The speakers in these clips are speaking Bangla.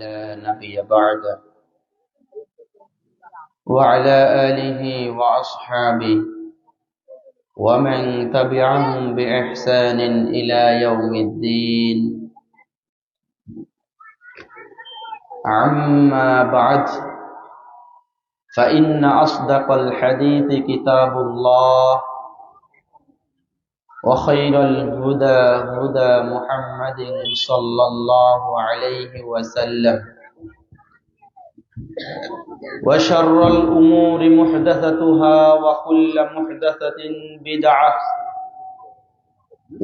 لا نبي بعده وعلى آله وأصحابه ومن تبعهم بإحسان إلى يوم الدين. أما بعد، فإن أصدق الحديث كتاب الله، وخير الهدى هدى محمد صلى الله عليه وسلم، وشر الأمور محدثتها، وكل محدثة بدعة،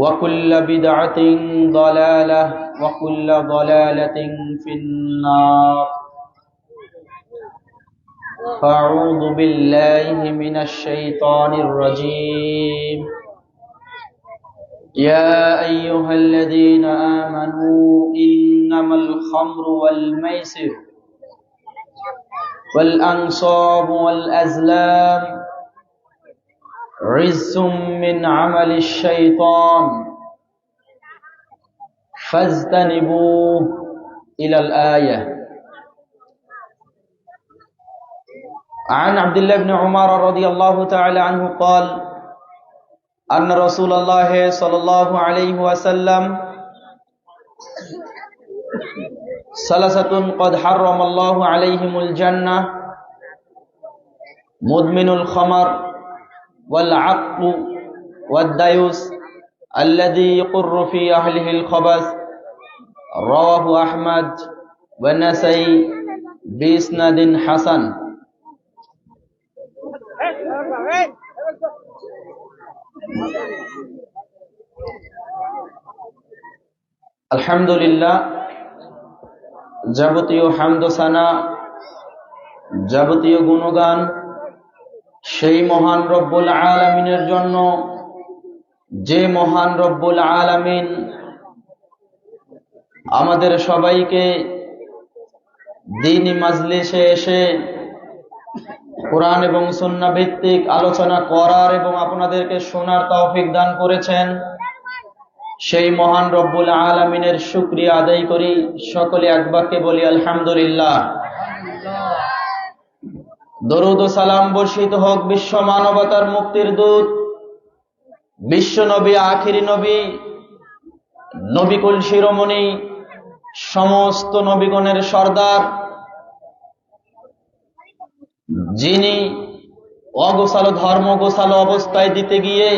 وكل بدعة ضلالة، وكل ضلالة في النار. أعوذ بالله من الشيطان الرجيم. يا أيها الذين آمنوا إنما الخمر والميسر والأنصاب والأزلام رجس من عمل الشيطان فاجتنبوه إلى الآية. عن عبد الله بن عمر رضي الله تعالى عنه قال أن رسول الله صلى الله عليه وسلم ثلاثة قد حرم الله عليهم الجنة: مدمن الخمر، والعق، والديوس الذي يقر في أهله الخبث. رواه أحمد والنسائي بإسناد حسن. আলহামদুলিল্লাহ, যাবতীয় হামদ সানা, যাবতীয় গুণগান সেই মহান রব্বুল আলামিনের জন্য, যে মহান রব্বুল আলামিন আমাদের সবাইকে দ্বীনি মাজলিসে এসে কোরআন এবং সুন্নাহ ভিত্তিক আলোচনা করার এবং আপনাদেরকে শোনার তৌফিক দান করেছেন। সেই মহান রব্বুল আলামিনের শুকরিয়া আদায় করি। সকলে একবারকে বলি আলহামদুলিল্লাহ। দরুদ ও সালাম বর্ষিত হোক বিশ্ব মানবতার মুক্তির দূত, বিশ্ব নবী, আখিরি নবী, নবিকুল শিরোমণি, সমস্ত নবীগণের সর্দার, যিনি অগোছালো ধর্ম গোছালো অবস্থায় দিতে গিয়ে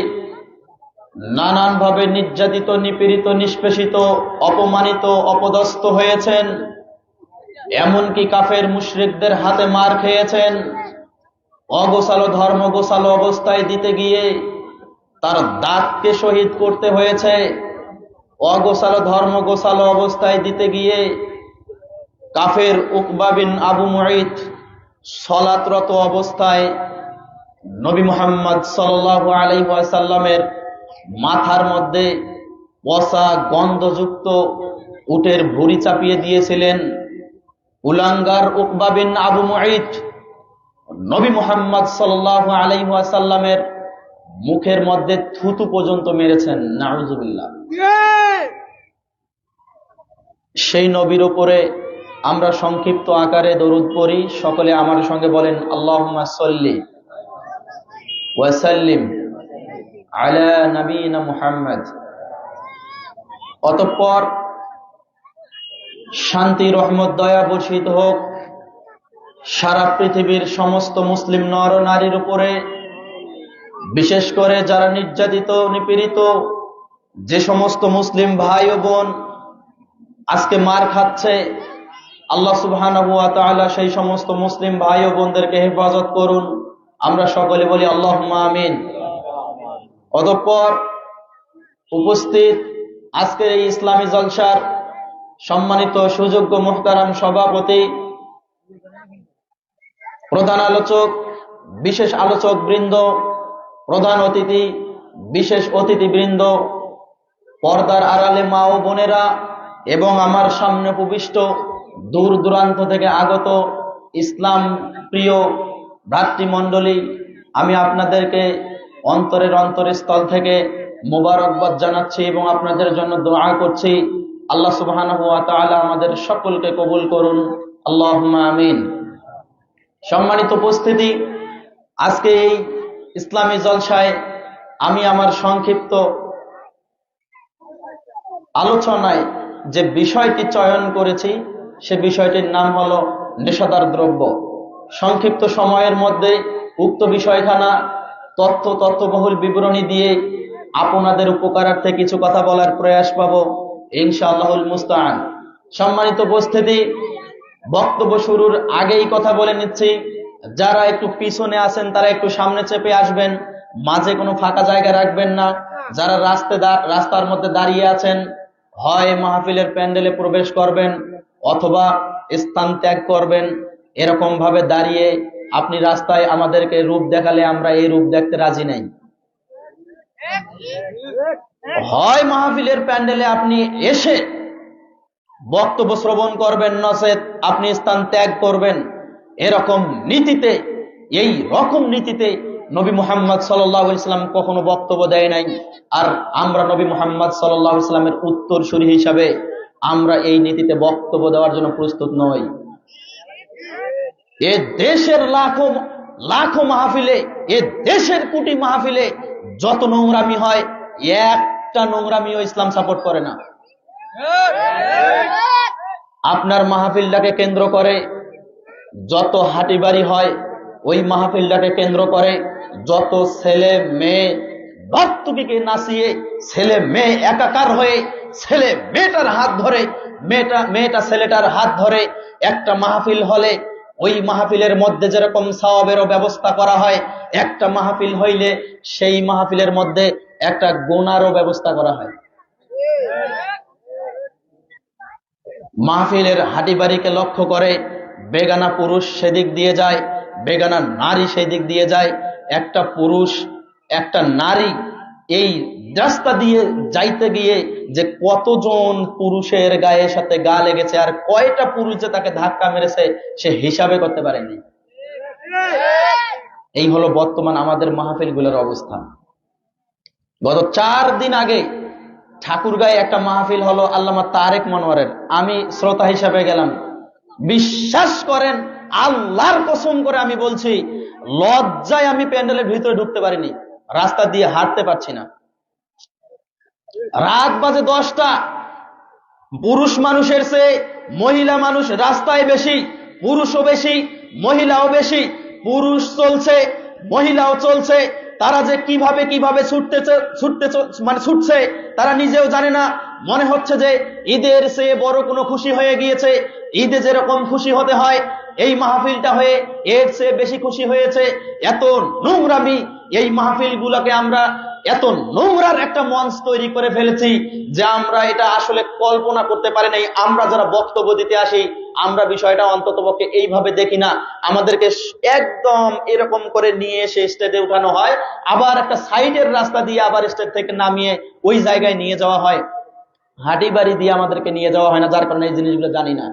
নানানভাবে নির্যাতিত, নিপীড়িত, নিষ্পেষিত, অপমানিত, অপদস্থ হয়েছেন, এমনকি কাফের মুশরিকদের হাতে মার খেয়েছেন। অগোছালো ধর্ম গোছালো অবস্থায় দিতে গিয়ে তার দাঁতকে শহীদ করতে হয়েছে। অগোছালো ধর্ম গোছালো অবস্থায় দিতে গিয়ে কাফের উকবা বিন আবু মুঈত সলাতরত অবস্থায় নবী মুহাম্মদ সাল্লাল্লাহু আলাইহি ওয়াসাল্লামের মাথার মধ্যে পচা গন্ধযুক্ত উটের ভুঁড়ি চাপিয়ে দিয়েছিলেন। কুলাঙ্গার উকবা বিন আবু মুঈত নবী মুহাম্মদ সাল্লাল্লাহু আলাইহি ওয়াসাল্লামের মুখের মধ্যে থুতু পর্যন্ত মেরেছেন। নাউযুবিল্লাহ। সেই নবীর উপরে আমরা সংক্ষিপ্ত আকারে দরুদ পড়ি। সকলে আমার সঙ্গে বলেন আল্লাহুম্মা সাল্লি ওয়া সাল্লিম আলা নবিয়িনা মুহাম্মদ। অতঃপর শান্তি, রহমত, দয়া বর্ষিত হোক সারা পৃথিবীর সমস্ত মুসলিম নর নারীর উপরে, বিশেষ করে যারা নির্যাতিত, নিপীড়িত, যে সমস্ত মুসলিম ভাই ও বোন আজকে মার খাচ্ছে, আল্লাহ সুবহানাহু ওয়া তাআলা সেই সমস্ত মুসলিম ভাই ও বোনদেরকে হেফাজত করুন। আমরা সকলে বলি আল্লাহুম্মা আমিন। অতঃপর উপস্থিত আজকের এই ইসলামী জলসার সম্মানিত সুযোগ্য মুহতারাম সভাপতি, প্রধান আলোচক, বিশেষ আলোচক বৃন্দ, প্রধান অতিথি, বিশেষ অতিথিবৃন্দ, পর্দার আড়ালে মা ও বোনেরা এবং আমার সামনে উপবিষ্ট দূর দূরান্ত থেকে আগত ইসলাম প্রিয় ভ্রাতৃমণ্ডলী, আমি আপনাদেরকে অন্তরের অন্তরস্থল থেকে মোবারকবাদ জানাচ্ছি এবং আপনাদের জন্য দোয়া করছি। আল্লাহ সুবহানাহু ওয়া তাআলা আমাদের সকলকে কবুল করুন, আল্লাহুম্মা আমিন। সম্মানিত উপস্থিতি, আজকে এই ইসলামী জলসায় আমি আমার সংক্ষিপ্ত আলোচনায় যে বিষয়টি চয়ন করেছি সে বিষয়টির নাম হলো নেশাদার দ্রব্য। সংক্ষিপ্ত সময়ের মধ্যে উক্ত বিষয়খানা তথ্যবহুল বিবরণী দিয়ে আপনাদের উপকারার্থে কিছু কথা বলার প্রয়াস পাবো ইনশাআল্লাহুল মুস্তাআন। সম্মানিত উপস্থিতি, বক্তব্য শুরুর আগেই কথা বলে নিচ্ছি, যারা একটু পিছনে আছেন তারা একটু সামনে চেপে আসবেন, মাঝে কোনো ফাঁকা জায়গা রাখবেন না। যারা রাস্তার মধ্যে দাঁড়িয়ে আছেন, হয় মাহফিলের প্যান্ডেলে প্রবেশ করবেন অথবা স্থান ত্যাগ করবেন। এরকম ভাবে দাঁড়িয়ে আপনি রাস্তায় আমাদেরকে রূপ দেখালে আমরা এই রূপ দেখতে রাজি নাই। হয় মাহফিলের প্যান্ডেলে আপনি এসে বক্তব্য শ্রবণ করবেন, নচেত আপনি স্থান ত্যাগ করবেন। এরকম নীতিতে, এই রকম নীতিতে নবী মুহাম্মদ সাল্লাল্লাহু আলাইহি ওয়াসাল্লাম কখনো বক্তব্য দেয় নাই। আর আমরা নবী মুহাম্মদ সাল্লাল্লাহু আলাইহি ওয়াসাল্লামের উত্তরসূরি হিসাবে আমরা এই নীতিতে বক্তব্য দেওয়ার জন্য প্রস্তুত নই। এ দেশের লাখো লাখো মাহফিলে, এ দেশের কোটি মাহফিলে যত নোংরামি হয়, একটা নোংরামিও ইসলাম সাপোর্ট করে না। আপনার মাহফিলটাকে কেন্দ্র করে যত হাটিবাড়ি হয়, ওই মাহফিলটাকে কেন্দ্র করে যত ছেলে মেয়ে ভক্তকে নাচিয়ে ছেলে মেয়ে একাকার হয়ে, ছেলে মেয়েটার হাত ধরে, মেয়েটা ছেলেটার হাত ধরে একটা মাহফিল হলে, ওই মাহফিলের মধ্যে যেরকম সওয়াবেরও ব্যবস্থা করা হয়, একটা মাহফিল হইলে সেই মাহফিলের মধ্যে একটা গুনারও ব্যবস্থা করা হয়। মাহফিলের হাটিবাড়িকে লক্ষ্য করে বেগানা পুরুষ সেদিক দিয়ে যায়, বেগানা নারী সেদিক দিয়ে যায়। একটা পুরুষ, একটা নারী এই রাস্তা দিয়ে যাইতে গিয়ে যে কতজন পুরুষের গায়ের সাথে গা লেগেছে আর কয়টা পুরুষ যে তাকে ধাক্কা মেরেছে সে হিসাবে করতে পারেনি। এই হলো বর্তমান আমাদের মাহফিলগুলোর অবস্থা। গত 4 দিন আগে ঠাকুরগাঁয়ে একটা মাহফিল হলো আল্লামা তারেক মনোয়ারের। আমি শ্রোতা হিসাবে গেলাম। বিশ্বাস করেন, আল্লাহর কসম করে আমি বলছি, লজ্জায় আমি প্যান্ডেলের ভিতরে ঢুকতে পারিনি, রাস্তা দিয়ে হাঁটতে পারছি না। রাত বাজে 10টা, পুরুষ মানুষের চেয়ে মহিলা মানুষ রাস্তায় বেশি, পুরুষও বেশি, মহিলাও বেশি। পুরুষ চলছে, মহিলাও চলছে। তারা যে কিভাবে কিভাবে ছুটছে তারা নিজেও জানে না। মনে হচ্ছে যে ঈদের চেয়ে বড় কোনো খুশি হয়ে গিয়েছে। ঈদে যেরকম খুশি হতে হয়, এই মাহফিলটা হয়ে এর চেয়ে বেশি খুশি হয়েছে। এত নোংরামি, এই মাহফিলগুলোকে আমরা এত নোংরার একটা মঞ্চ তৈরি করে ফেলেছি যে আমরা এটা আসলে কল্পনা করতে পারি নাই। আমরা যারা বক্তব্য দিতে আসি, আমরা বিষয়টা অন্ততপক্ষে এইভাবে দেখি না। আমাদেরকে একদম এরকম করে নিয়ে এসে স্টেজে উঠানো হয়, আবার একটা সাইডের রাস্তা দিয়ে আবার স্টেজ থেকে নামিয়ে ওই জায়গায় নিয়ে যাওয়া হয়। হাঁটি বাড়ি দিয়ে আমাদেরকে নিয়ে যাওয়া হয় না, যার কারণে এই জিনিসগুলো জানি না।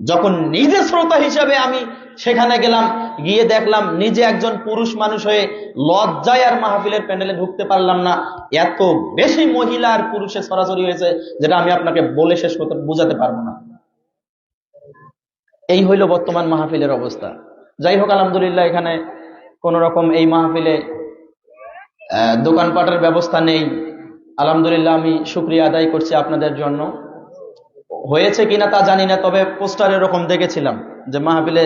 যখন নিজে শ্রোতা হিসেবে আমি সেখানে গেলাম, গিয়ে দেখলাম নিজে একজন পুরুষ মানুষ হয়ে লজ্জায় আর মাহফিলের প্যান্ডেলে ঢুকতে পারলাম না। এত বেশি মহিলা আর পুরুষের সরাসরি হয়েছে যেটা আমি আপনাকে বলে শেষ করতে বুঝাতে পারবো না। এই হইল বর্তমান মাহফিলের অবস্থা। যাই হোক, আলহামদুলিল্লাহ এখানে কোন রকম এই মাহফিলে দোকানপাটের ব্যবস্থা নেই। আলহামদুলিল্লাহ আমি শুকরিয়া আদায় করছি আপনাদের জন্য। হয়েছে কিনা তা জানি না, তবে পোস্টার এরকম দেখেছিলাম যে মাহফিলে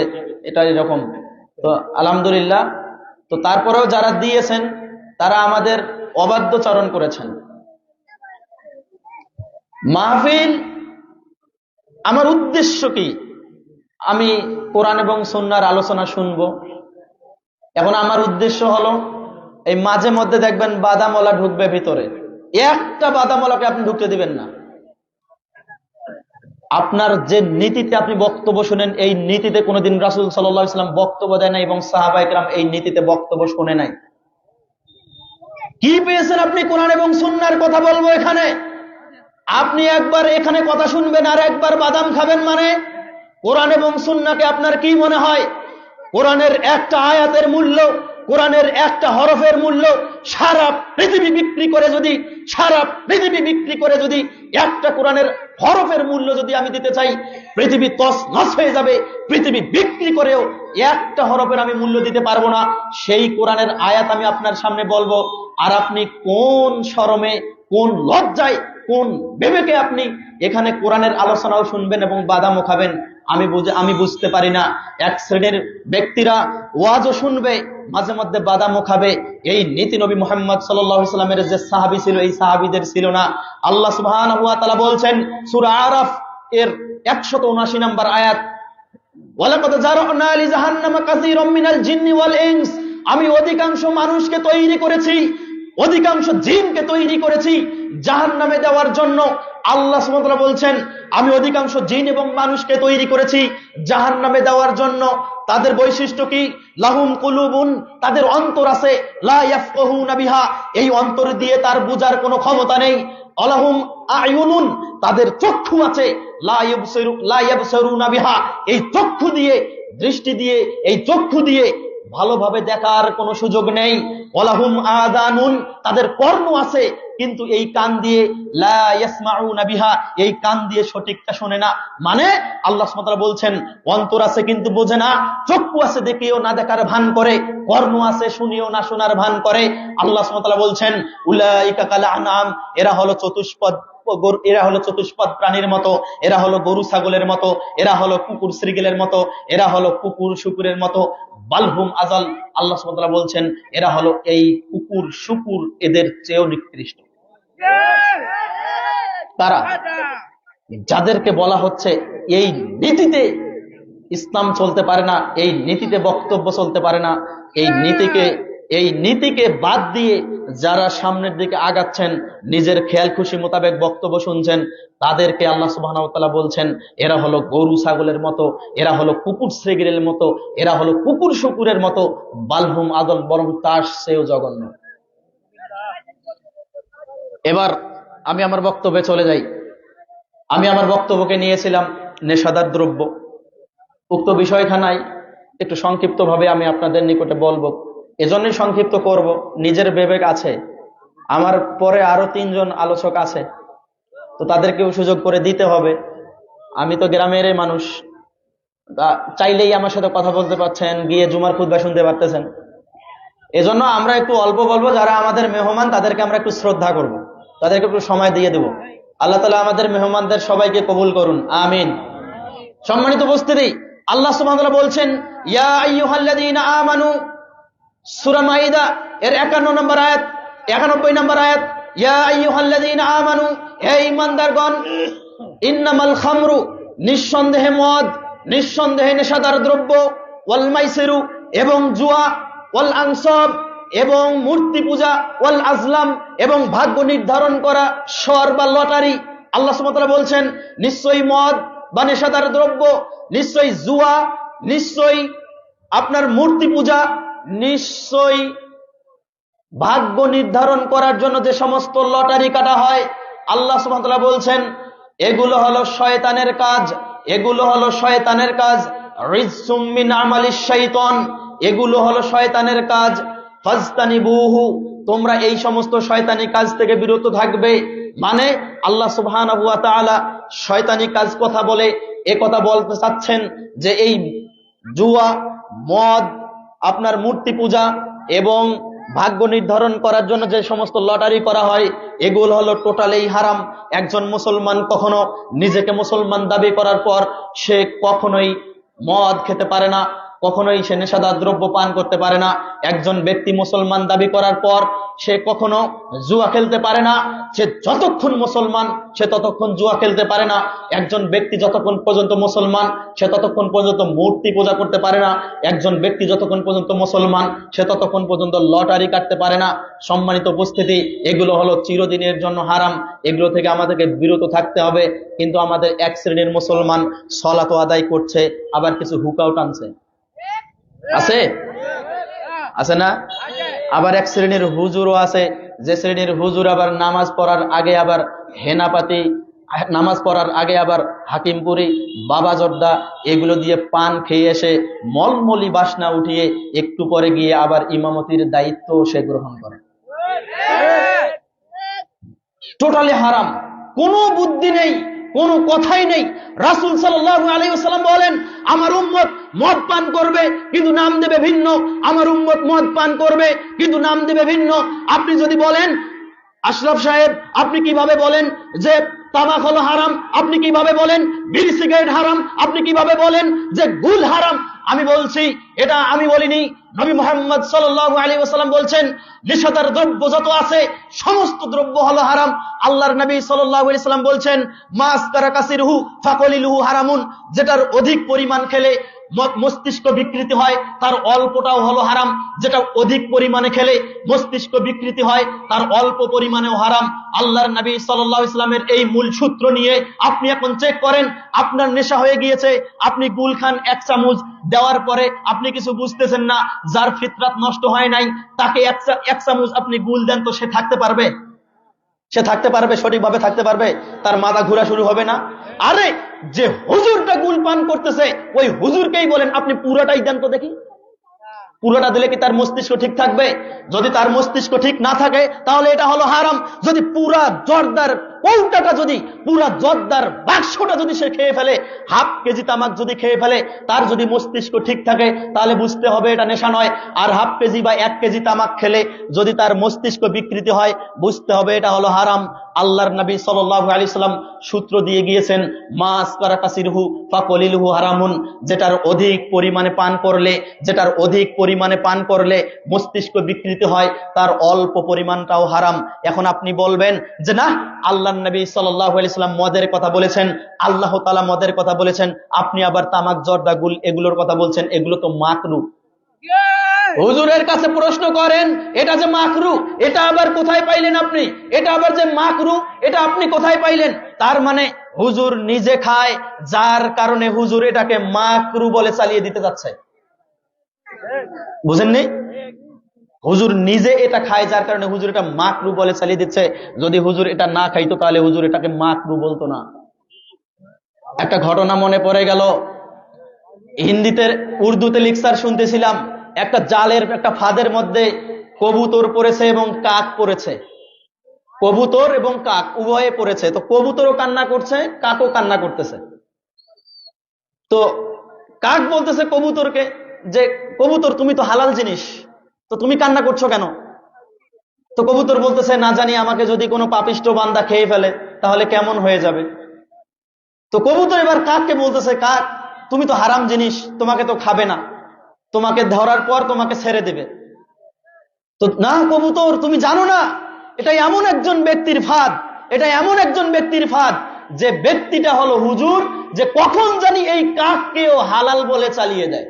এটা এরকম। তো আলহামদুলিল্লাহ। তো তারপরেও যারা দিয়েছেন তারা আমাদের অবাধ্যচরণ করেছেন। মাহফিল আমার উদ্দেশ্য কি? আমি কোরআন এবং সুন্নাহর আলোচনা শুনবো। এখন আমার উদ্দেশ্য হলো, এই মাঝে মধ্যে দেখবেন বাদামওয়ালা ঢুকবে ভিতরে, একটা বাদামওয়ালাকে আপনি ঢুকতে দিবেন না। আপনার যে নীতিতে আপনি বক্তব্য শুনেন, এই নীতিতে কোনোদিন রাসূল সাল্লাল্লাহু আলাইহি ওয়াসাল্লাম বক্তব্য দেয় নাই এবং সাহাবায়ে কেরাম এই নীতিতে বক্তব্য শুনে নাই। কি পেয়েছেন আপনি? কোরআন এবং সুন্নাহর কথা বলবো এখানে। আপনি একবার এখানে কথা শুনবেন আর একবার বাদাম খাবেন, মানে কোরআন এবং সুন্নাহকে আপনার কি মনে হয়? কোরআনের একটা আয়াতের মূল্য কোরআনের একটা হরফের মূল্য সারা পৃথিবী বিক্রি করে যদি একটা কোরআনের হরফের মূল্য যদি আমি দিতে চাই, পৃথিবী তছনছ হয়ে যাবে। পৃথিবী বিক্রি করেও একটা হরফের আমি মূল্য দিতে পারবো না। সেই কোরআনের আয়াত আমি আপনার সামনে বলবো, আর আপনি কোন শরমে, কোন লজ্জায়, কোন বিবেকে আপনি এখানে কোরআনের আলোচনাও শুনবেন এবং বাদামও খাবেন? আমি বুঝতে পারি না। এক শ্রেণীর ব্যক্তিরা ওয়াজও শুনবে, মাঝে মধ্যে বাদামও খাবে। এই নীতি নবী মুহাম্মদ সাল্লাল্লাহু আলাইহি সাল্লামের যে সাহাবী ছিল, এই সাহাবীদের ছিল না। আল্লাহ সুবহানাহু ওয়া তাআলা বলছেন সূরা আরাফ এর 179 নম্বর আয়াত, ওয়ালাকাদ জারানা লি জাহান্নামা কাসীরাম মিনাল জিন্নি ওয়াল ইনস, আমি অধিকাংশ মানুষকে তৈরি করেছি, অধিকাংশ জিনকে তৈরি করেছি জাহান্নামে দেওয়ার জন্য। আল্লাহ সুবহানাহু ওয়া তাআলা বলছেন আমি অধিকাংশ জিন এবং মানুষকে তৈরি করেছি জাহান্নামে দেওয়ার জন্য। তাদের বৈশিষ্ট্য কি? লাহুম কুলুবুন, তাদের অন্তর আছে, লা ইয়াফকাহুনা বিহা, এই অন্তর দিয়ে তার বুঝার কোনো ক্ষমতা নেই। আলাহুম আয়ুনুন, তাদের চক্ষু আছে, লা ইয়াবসিরুনা বিহা, এই চক্ষু দিয়ে, দৃষ্টি দিয়ে, এই চক্ষু দিয়ে ভালোভাবে দেখার কোনো সুযোগ নেই। ওয়ালাহুম আযানুন, তাদের কর্ণ আছে, কিন্তু এই কান দিয়ে লা ইয়াসমাউনা বিহা, এই কান দিয়ে সঠিকটা শোনে না। মানে আল্লাহ সুবহানাহু ওয়া তাআলা বলছেন অন্তর আছে কিন্তু বোঝে না, চক্ষু আছে দেখিও না দেখার ভান করে, কর্ণ আছে শুনিও না শোনার ভান করে। আল্লাহ সুবহানাহু ওয়া তাআলা বলছেন উলাইকা কাল আনআম, এরা হলো চতুষ্পদ প্রাণীর মতো, এরা হলো গরু ছাগলের মতো, এরা হলো কুকুর শ্রীগেলের মতো, এরা হলো কুকুর শুকুরের মতো, বালহুম আজাল। আল্লাহ সুবহানাহু ওয়া তাআলা বলছেন এরা হলো এই কুকুর শুকুর এদের চেয়েও নিকৃষ্ট। তারা যাদেরকে বলা হচ্ছে এই নীতিতে ইসলাম চলতে পারে না, এই নীতিতে বক্তব্য চলতে পারে না, এই নীতিকে বাদ দিয়ে যারা সামনের দিকে আগাচ্ছেন, নিজের খেয়াল খুশি মোতাবেক বক্তব্য শুনছেন, তাদেরকে আল্লাহ সুবহানাহু ওয়া তাআলা বলছেন এরা হলো গরু ছাগলের মতো, এরা হলো কুকুর শ্রীগিলের মতো, এরা হলো কুকুর শুকুরের মতো, বালহুম আদল, বরং তার চেয়েও জঘন্য। এবার আমি আমার বক্তব্যে চলে যাই। আমি আমার বক্তব্যকে নিয়েছিলাম নেশাদার দ্রব্য। উক্ত বিষয়খানায় একটু সংক্ষিপ্ত ভাবে আমি আপনাদের নিকটে বলবো, এজন্যই সংক্ষিপ্ত করব, নিজের বিবেক আছে, আমার পরে আরো 3 জন আলোচক আছে, তো তাদেরকেও সুযোগ করে দিতে হবে। আমি তো গ্রামের মানুষ, চাইলেই আমার সাথে কথা বলতে পারছেন, গিয়ে জুমার খুতবা শুনতে পারতেছেন। এজন্য আমরা একটু অল্প বলবো, যারা আমাদের মেহমান তাদেরকে আমরা একটু শ্রদ্ধা করব, তাদেরকে একটু সময় দিয়ে দেব। আল্লাহ তাআলা আমাদের মেহমানদের সবাইকে কবুল করুন, আমিন। সম্মানিত উপস্থিতি, আল্লাহ সুবহানাহু ওয়া তাআলা বলছেন ইয়া আইয়ুহাল্লাযীনা আমানু, সূরা মাইদা এর 91 নম্বর আয়াত, 91 নম্বর আয়াত, ইয়া আইয়ুহাল্লাযীনা আমানু, হে ঈমানদারগণ, ইন্নামাল খামরু, নিঃসন্দেহে মদ, নিঃসন্দেহে নেশাদার দ্রব্য, ওয়াল মাইসিরু, এবং জুয়া, ওয়াল আনসাব, এবং মূর্তি পূজা, ওয়াল আজলাম, এবং ভাগ্য নির্ধারণ করা স্বর বা লটারি। আল্লাহ সুবহানাহু ওয়া তাআলা বলছেন নিশ্চয়ই মদ বা নেশাদার দ্রব্য, নিশ্চয়ই জুয়া, নিশ্চয়ই আপনার মূর্তি পূজা, নিশ্চয়ই ভাগ্য নির্ধারণ করার জন্য যে সমস্ত লটারি কাটা হয়, আল্লাহ সুবহানাহু ওয়া তাআলা বলছেন এগুলো হলো শয়তানের কাজ, এগুলো হলো শয়তানের কাজ। রিজসুম মিন আমালিশ শাইতান, এগুলো হলো শয়তানের কাজ। ফাজতানিবুহু, তোমরা এই সমস্ত শয়তানি কাজ থেকে বিরত থাকবে। মানে আল্লাহ সুবহানাহু ওয়া তাআলা শয়তানি কাজ কথা বলে এ কথা বলতে চাচ্ছেন যে এই জুয়া, মদ, আপনার মূর্তি পূজা এবং ভাগ্য নির্ধারণ করার জন্য যে সমস্ত লটারি করা হয়, এগুলো হলো টোটালি হারাম। একজন মুসলমান কখনো নিজেকে মুসলমান দাবি করার পর সে কখনোই মদ খেতে পারে না, কখনোই সে নেশাদার দ্রব্য পান করতে পারে না। একজন ব্যক্তি মুসলমান দাবি করার পর সে কখনো জুয়া খেলতে পারে না। সে যতক্ষণ মুসলমান সে ততক্ষণ জুয়া খেলতে পারে না। একজন ব্যক্তি যতক্ষণ পর্যন্ত মুসলমান সে ততক্ষণ পর্যন্ত মূর্তি পূজা করতে পারে না। একজন ব্যক্তি যতক্ষণ পর্যন্ত মুসলমান সে ততক্ষণ পর্যন্ত লটারি কাটতে পারে না। সম্মানিত উপস্থিতি, এগুলো হলো চিরদিনের জন্য হারাম, এগুলো থেকে আমাদেরকে বিরত থাকতে হবে। কিন্তু আমাদের এক শ্রেণীর মুসলমান সালাত আদায় করছে, আবার কিছু হুকাও টানছে, আছে না? আবার এক শ্রেণীর হুজুরও আছে, যে শ্রেণীর হুজুর আবার নামাজ পড়ার আগে আবার হেনাপাতি নামাজ পড়ার আগে আবার হাকিমপুরি, বাবা জর্দা এগুলো দিয়ে পান খেয়ে এসে মলমলি বাসনা উঠিয়ে একটু পরে গিয়ে আবার ইমামতির দায়িত্ব সে গ্রহণ করে। টোটালি হারাম, কোনো বুদ্ধি নেই, কোনো কথাই নেই। রাসূল সাল্লাল্লাহু আলাইহি ওয়াসাল্লাম বলেন, আমার উম্মত মদ পান করবে কিন্তু নাম দেবে ভিন্ন, আমার উম্মত মদ পান করবে কিন্তু নাম দেবে ভিন্ন। আপনি যদি বলেন আশরাফ সাহেব, আপনি কিভাবে বলেন যে তামাক হলো হারাম? আপনি কিভাবে বলেন বিড়ি সিগারেট হারাম? আপনি কিভাবে বলেন যে গুল হারাম? আমি বলছি, এটা আমি বলিনি, নবী মুহাম্মদ সাল্লাল্লাহু আলাইহি ওয়াসাল্লাম বলছেন, নিষেধার দ্রব্য যত আছে সমস্ত দ্রব্য হলো হারাম। আল্লাহর নবী সাল্লাল্লাহু আলাইহি ওয়াসাল্লাম বলছেন, মাস কারা কাসিরহু ফাকলিলহু হারামুন, যেটার অধিক পরিমাণ খেলে মস্তিষ্ক বিকৃতি হয় তার অল্পটাও হলো হারাম, যেটা অধিক পরিমাণে খেলে মস্তিষ্ক বিকৃতি হয় তার অল্প পরিমাণেও হারাম। আল্লাহর নবী সাল্লাল্লাহু আলাইহি ওয়াসাল্লামের এই মূল সূত্র নিয়ে আপনি এখন চেক করেন, আপনার নেশা হয়ে গিয়েছে, আপনি গুল খান 1 চামচ, দেওয়ার পরে আপনি কিছু বুঝতেছেন না, যার ফিতরাত নষ্ট হয় নাই তাকে 1 চামচ আপনি গুল দেন, তো সে থাকতে পারবে? সে থাকতে পারবে? সঠিকভাবে থাকতে পারবে? তার মাথা ঘোরা শুরু হবে না? আরে যে হুজুরটা গুল পান করতেছে ওই হুজুরকেই বলেন আপনি পুরোটাই দেন তো দেখি, পুরোটা দিলে কি তার মস্তিষ্ক ঠিক থাকবে? যদি তার মস্তিষ্ক ঠিক না থাকে তাহলে এটা হলো হারাম। যদি পুরা জর্দার কৌটাটা, যদি পুরা জর্দার বাক্সটা যদি সে খেয়ে ফেলে, হাফ কেজি তামাক যদি খেয়ে ফেলে, তার যদি মস্তিষ্ক ঠিক থাকে তাহলে বুঝতে হবে এটা নেশা নয়। আর হাফ কেজি বা 1 কেজি তামাক খেলে যদি তার মস্তিষ্ক বিকৃতি হয়, বুঝতে হবে এটা হলো হারাম। আল্লাহর নবী সাল্লাল্লাহু আলাইহি সাল্লাম সূত্র দিয়ে গিয়েছেন, মাস কারা কাসিরহু ফাকলিলহু হারামুন, যেটার অধিক পরিমাণে পান করলে, যেটার অধিক পরিমাণে পান করলে মস্তিষ্ক বিকৃতি হয় তার অল্প পরিমাণটাও হারাম। এখন আপনি বলবেন যে না, আল্লাহর নবী সাল্লাল্লাহু আলাইহি সাল্লাম মদের কথা বলেছেন, আল্লাহ তাআলা মদের কথা বলেছেন, আপনি আবার তামাক জর্দা গুল এগুলোর কথা বলছেন, এগুলো তো মাকরু। হুজুরের কাছে প্রশ্ন করেন, এটা যে মাকরু এটা আবার কোথায় পাইলেন আপনি? এটা আবার যে মাকরু এটা আপনি কোথায় পাইলেন? তার মানে হুজুর নিজে খায়, যার কারণে হুজুর এটাকে মাকরু বলে চালিয়ে দিতে যাচ্ছে। বুঝেননি? হুজুর নিজে এটা খায়, যার কারণে হুজুর এটা মাকরু বলে চালিয়ে দিচ্ছে। যদি হুজুর এটা না খাইতো তাহলে হুজুর এটাকে মাকরু বলতো না। একটা ঘটনা মনে পড়ে গেল, হিন্দিতে উর্দুতে লেকচার শুনতেছিলাম, একটা জালের একটা ফাঁদের মধ্যে কবুতর পড়েছে এবং কাক পড়েছে। কবুতর এবং কাক উভয়ে পড়েছে। তো কবুতরও কান্না করছে, কাকও কান্না করতেছে। তো কাক বলতেছে কবুতরকে যে, কবুতর তুমি তো হালাল জিনিস, তো তুমি কান্না করছো কেন? তো কবুতর বলতেছে, না জানি আমাকে যদি কোনো পাপিষ্ট বান্দা খেয়ে ফেলে তাহলে কেমন হয়ে যাবে। তো কবুতর এবার কাককে বলতেছে, কাক তুমি তো হারাম জিনিস, তোমাকে তো খাবে না, তোমাকে ধরার পর তোমাকে ছেড়ে দেবে। তো না কবুতর, তুমি জানো না এটা এমন একজন ব্যক্তির ফাঁদ, এটা এমন একজন ব্যক্তির ফাঁদ যে ব্যক্তিটা হলো হুজুর, যে কখন জানি এই কাককেও হালাল বলে চালিয়ে দেয়।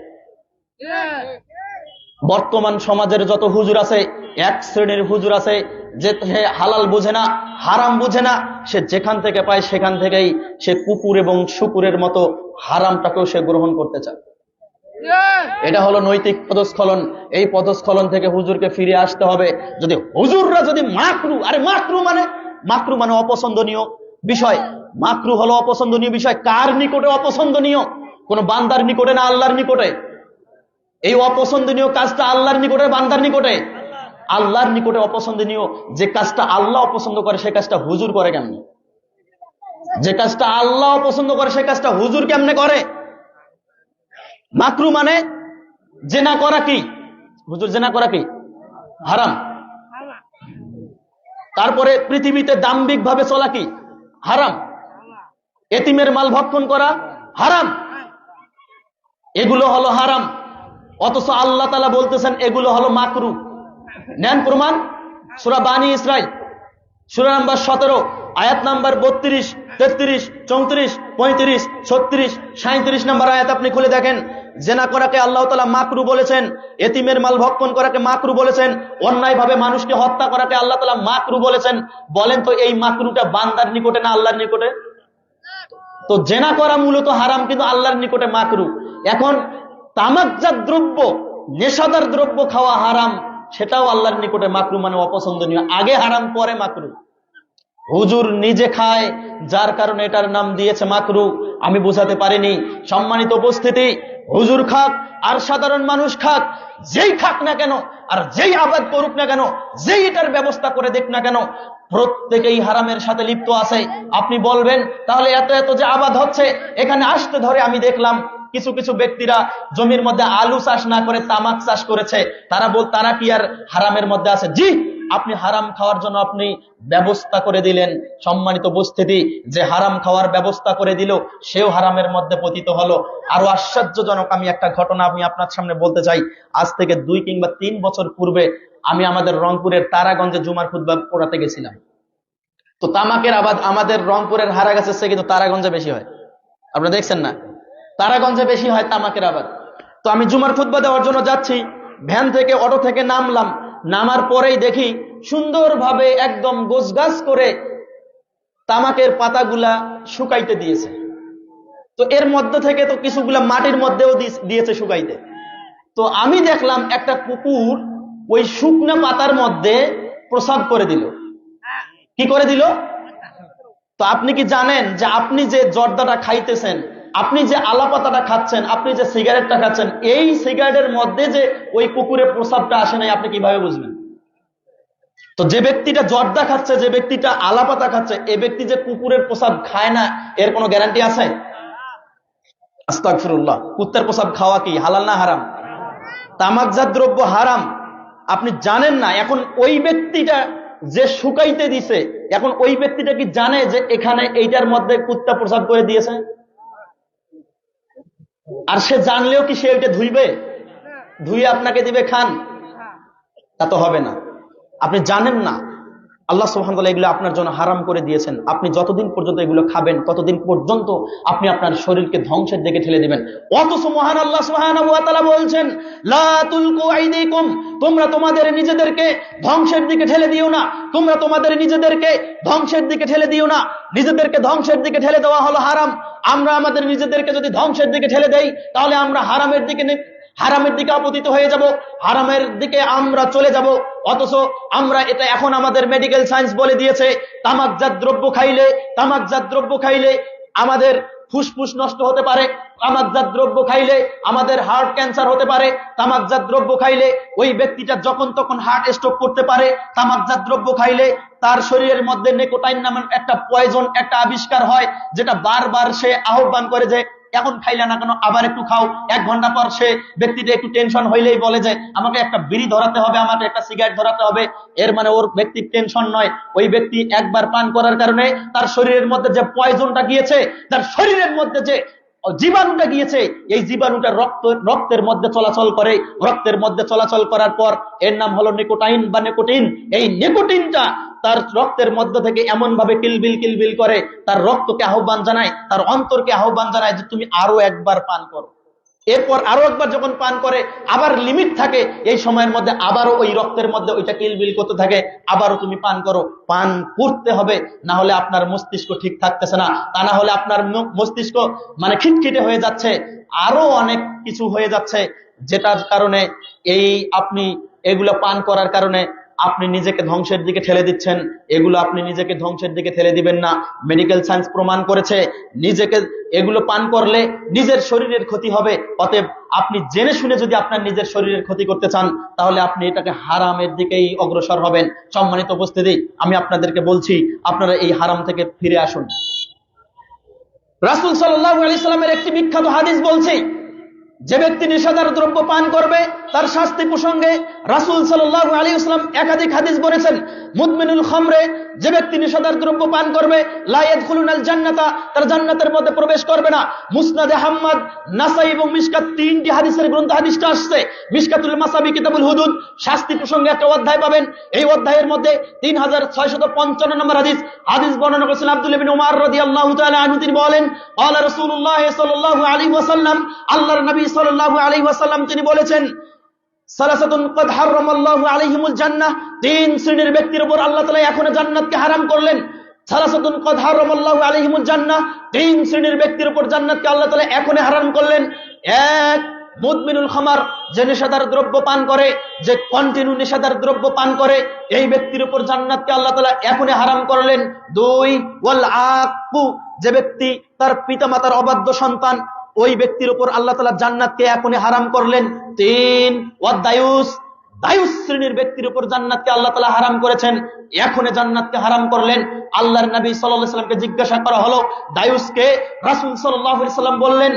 বর্তমান সমাজের যত হুজুর আছে, এক শ্রেণীর হুজুর আছে যে হালাল বুঝে না, হারাম বুঝে না, সে যেখান থেকে পায় সেখান থেকেই সে কুকুর এবং শুকুরের মতো হারামটাকেও সে গ্রহণ করতে চায়। এটা হলো নৈতিক পদস্খলন। এই পদস্খলন থেকে হুজুরকে ফিরে আসতে হবে। যদি হুজুররা যদি মাকরু, আরে মাকরু মানে অপছন্দনীয় বিষয়, মাকরু হলো অপছন্দনীয় বিষয়। কার নিকটে অপছন্দনীয়? কোন বান্দার নিকটে না আল্লাহর নিকটে? এই অপছন্দনীয় কাজটা আল্লাহর নিকটে বান্দার নিকটে? আল্লাহর নিকটে অপছন্দনীয়। যে কাজটা আল্লাহ অপছন্দ করে সে কাজটা হুজুর করে কেমনে? যে কাজটা আল্লাহ অপছন্দ করে সে কাজটা হুজুর কেমনে করে? মাকরু মানে জেনা করা কি? হুজুর জেনা করা কি? হারাম। তারপরে পৃথিবীতে দাম্ভিক ভাবে চলা কি? হারাম। এতিমের মাল ভক্ষণ করা হারাম। এগুলো হলো হারাম, অথচ আল্লাহ তাআলা বলতেছেন এগুলো হলো মাকরু। নেন প্রমাণ, সূরা বানী ইসরাইল সূরা নাম্বার 17 আয়াত নাম্বার 32, 33, 34, 35, 36, 37 নম্বর আয়াত আপনি খুলে দেখেন। জেনা করাকে আল্লাহ তাআলা মাকরু বলেছেন, এতিমের মাল ভক্ষণ করাকে মাকরু বলেছেন, অন্যায়ভাবে মানুষকে হত্যা করাকে আল্লাহ তাআলা মাকরু বলেছেন। বলেন তো এই মাকরুটা বান্দার নিকটে না আল্লাহর নিকটে? তো জেনা করা মূলত হারাম, কিন্তু আল্লাহর নিকটে মাকরু। এখন তামাকজাত দ্রব্য, নেশাদার দ্রব্য খাওয়া হারাম, সেটাও আল্লাহর নিকটে মাকরু মানে অপছন্দনীয়। আগে হারাম পরে মাকরু। হুজুর নিজে খায়, যার কারণে এটার নাম দিয়েছে মাকরু। আমি বোঝাতে পারিনি। সম্মানিত উপস্থিতি, হুজুর খাক আর সাধারণ মানুষ খাক, যেই খাক না কেন আর যেই আবাদ করুক না কেন, যেই এটার ব্যবস্থা করে দেখ না কেন, প্রত্যেকেই হারামের সাথে লিপ্ত আছে। আপনি বলবেন তাহলে এত এত যে আবাদ হচ্ছে, এখানে আসতে ধরে আমি দেখলাম কিছু কিছু ব্যক্তিরা জমির মধ্যে আলু চাষ না করে তামাক চাষ করেছে। তারা কি আর হারামের মধ্যে আছে? জি, আপনি হারাম খাওয়ার জন্য আপনি ব্যবস্থা করে দিলেন। সম্মানিত উপস্থিতি, যে হারাম খাওয়ার ব্যবস্থা করে দিল সেও হারামের মধ্যে পতিত হলো। আরো আশ্চর্যজনক আমি একটা ঘটনা আমি আপনার সামনে বলতে চাই। আজ থেকে 2 কিংবা 3 বছর পূর্বে আমি আমাদের রংপুরের তারাগঞ্জে জুমার খুতবা পড়াতে গেছিলাম। তো তামাকের আবাদ আমাদের রংপুরের হারাগাছের চেয়ে কিন্তু তারাগঞ্জে বেশি হয়। আপনারা দেখছেন না? তারাগঞ্জে বেশি হয় তামাকের আবাদ। তো আমি জুমার খুতবা দেওয়ার জন্য যাচ্ছি, ভ্যান থেকে অটো থেকে নামলাম। নামার পরেই দেখি সুন্দরভাবে একদম গোছগাছ করে তামাকের পাতাগুলা শুকাইতে দিয়েছে। তো এর মধ্যে থেকে তো কিছুগুলা মাটির মধ্যেও দিয়েছে শুকাইতে। তো আমি দেখলাম একটা কুকুর ওই শুকনো পাতার মধ্যে প্রসাব করে দিল। কি করে দিল? তো আপনি কি জানেন যে আপনি যে জর্দাটা খাইতেছেন, আপনি যে আলাপাতাটা খাচ্ছেন, আপনি যে সিগারেটটা খাচ্ছেন, এই সিগারেটের মধ্যে যে ওই কুকুরের প্রসাবটা আসে নাই, আপনি কিভাবে বুঝবেন? তো যে ব্যক্তিটা জর্দা খাচ্ছে, যে ব্যক্তিটা আলাপাতা খাচ্ছে, এই ব্যক্তি যে কুকুরের প্রসাব খায় না, এর কোনো গ্যারান্টি আছে? আস্তাগফিরুল্লাহ। কুত্তার প্রসাব খাওয়া কি হালাল না হারাম? তামাকজাত দ্রব্য হারাম, আপনি জানেন না। এখন ওই ব্যক্তিটা যে শুকাইতে দিছে, এখন ওই ব্যক্তিটা কি জানে যে এখানে এইটার মধ্যে কুত্তা প্রসাব করে দিয়েছে? আর সে জানলেও কি সে ওইটা ধুইবে? ধুয়ে আপনাকে দিবে খান? তা তো হবে না। আপনি জানেন না আল্লাহ সুবহানাহু ওয়া তাআলা এগুলো আপনার জন্য হারাম করে দিয়েছেন। আপনি যতদিন পর্যন্ত এগুলো খাবেন ততদিন পর্যন্ত আপনি আপনার শরীরকে ধ্বংসের দিকে ঠেলে দিবেন। অথচ মহান আল্লাহ সুবহানাহু ওয়া তাআলা বলছেন, লা তুলকু আইদিকুম, তোমরা তোমাদের নিজেদেরকে ধ্বংসের দিকে ঠেলে দিও না। তোমরা তোমাদের নিজেদেরকে ধ্বংসের দিকে ঠেলে দিও না। নিজেদেরকে ধ্বংসের দিকে ঠেলে দেওয়া হলো হারাম। আমরা আমাদের নিজেদেরকে যদি ধ্বংসের দিকে ঠেলে দেই, তাহলে আমরা হারামের দিকে আপতিত হয়ে যাব, হারামের দিকে আমরা চলে যাব। অথচ আমরা এটা এখন আমাদের মেডিকেল সায়েন্স বলে দিয়েছে, তামাকজাত দ্রব্য খাইলে আমাদের ফুসফুস নষ্ট হতে পারে, তামাকজাত দ্রব্য খাইলে আমাদের হার্ট ক্যান্সার হতে পারে, তামাকজাত দ্রব্য খাইলে ওই ব্যক্তিটা যখন তখন হার্ট স্ট্রোক করতে পারে, তামাকজাত দ্রব্য খাইলে তার শরীরের মধ্যে নিকোটাইন নামের একটা পয়জন, একটা আবিষ্কার হয়, যেটা বারবার সে আহ্বান করে যে এখন খাইলে না কেন, আবার একটু খাও। 1 ঘন্টা পর সে ব্যক্তিটা একটু টেনশন হইলেই বলে যে আমাকে একটা বিড়ি ধরাতে হবে, আমাকে একটা সিগারেট ধরাতে হবে। এর মানে ওর ব্যক্তির টেনশন নয়, ওই ব্যক্তি একবার পান করার কারণে তার শরীরের মধ্যে যে পয়জনটা গিয়েছে, তার শরীরের মধ্যে যে জীবাণুটা গিয়েছে, এই জীবাণুটা রক্তের মধ্যে চলাচল করে। রক্তের মধ্যে চলাচল করার পর এর নাম হলো নিকোটাইন বা নিকোটিন। এই নিকোটিনটা তার রক্তের মধ্য থেকে এমন ভাবে কিলবিল করে, তার রক্তকে আহ্বান জানায়, তার অন্তরকে আহ্বান জানায় যে তুমি আরো একবার পান করো। এরপর আরো একবার যখন পান করে, আবার লিমিট থাকে, এই সময়ের মধ্যে আবারও ওই রক্তের মধ্যে ওইটা কিলবিল করতে থাকে, আবারও তুমি পান করো। পান করতে হবে, না হলে আপনার মস্তিষ্ক ঠিক থাকতেছে না, তা না হলে আপনার মস্তিষ্ক মানে খিটখিটে হয়ে যাচ্ছে, আরো অনেক কিছু হয়ে যাচ্ছে, যেটার কারণে আপনি এগুলো পান করার কারণে আপনি নিজেকে ধ্বংসের দিকে ঠেলে দিচ্ছেন। এগুলো আপনি নিজেকে ধ্বংসের দিকে ঠেলে দিবেন না। মেডিকেল সায়েন্স প্রমাণ করেছে নিজেকে এগুলো পান করলে নিজের শরীরের ক্ষতি হবে। অতএব আপনি জেনে শুনে যদি আপনার নিজের শরীরের ক্ষতি করতে চান, তাহলে আপনি এটাকে হারামের দিকেই অগ্রসর হবেন। সম্মানিত উপস্থিতি, আমি আপনাদেরকে বলছি, আপনারা এই হারাম থেকে ফিরে আসুন। রাসূল সাল্লাল্লাহু আলাইহি সাল্লামের একটি বিখ্যাত হাদিস বলছে, যে ব্যক্তি নেশাদার দ্রব্য পান করবে তার শাস্তি প্রসঙ্গে রাসূল সাল্লাল্লাহু আলাইহি ওয়াসাল্লাম একাধিক হাদিস বলেছেন। মুদমিনুল খামরে, যে ব্যক্তি নেশাদার দ্রব্য পান করবে, লা ইয়াদখুলুনাল জান্নাতা, তার জান্নাতের মধ্যে প্রবেশ করবে না। মুসনাদে আহমদ, নাসাই এবং মিশকাত 3টি হাদিসের গ্রন্থ হাদিসটা আসছে। মিশকাতুল মাসাবি কিতাবুল হুদুদ শাস্তি প্রসঙ্গে একটা অধ্যায় পাবেন। এই অধ্যায়ের মধ্যে 3655 নম্বর হাদিস বর্ণনা করেছেন আব্দুল্লাহ ইবনে উমর রাদিয়াল্লাহু তাআলা আনহু। তিনি বলেন, ক্বালা রাসূলুল্লাহ সাল্লাল্লাহু আলাইহি ওয়াসাল্লাম, আল্লাহর নবী সাল্লাল্লাহু আলাইহি ওয়াসাল্লাম তিনি বলেছেন, সালাসাতুন ক্বাদ হারামাল্লাহু আলাইহিমুল জান্নাহ, 3 শ্রেণীর ব্যক্তির উপর আল্লাহ তাআলা এখন জান্নাতকে হারাম করলেন। সালাসাতুন ক্বাদ হারামাল্লাহু আলাইহিমুল জান্নাহ, 3 শ্রেণীর ব্যক্তির উপর জান্নাতকে আল্লাহ তাআলা এখন হারাম করলেন। 1, মুদমিনুল খামার, যে নেশাদার দ্রব্য পান করে, যে কন্টিনিউ নেশাদার দ্রব্য পান করে, এই ব্যক্তির উপর জান্নাতকে আল্লাহ তাআলা এখনই হারাম করলেন। 2 ওয়াল আক্কু, যে ব্যক্তি তার পিতামাতার অবাধ্য সন্তান, ওই ব্যক্তির উপর আল্লাহ তাআলা জান্নাতকে এখনই হারাম করলেন। 3 ওয়াদ দায়ুস, দায়ুস শ্রেণীর ব্যক্তির উপর জান্নাতকে আল্লাহ তাআলা হারাম করেছেন, এখনই জান্নাতকে হারাম করলেন। আল্লাহর নবী সাল্লাল্লাহু আলাইহি সাল্লামকে জিজ্ঞাসা করা হলো দায়ুসকে, রাসূল সাল্লাল্লাহু আলাইহি সাল্লাম বললেন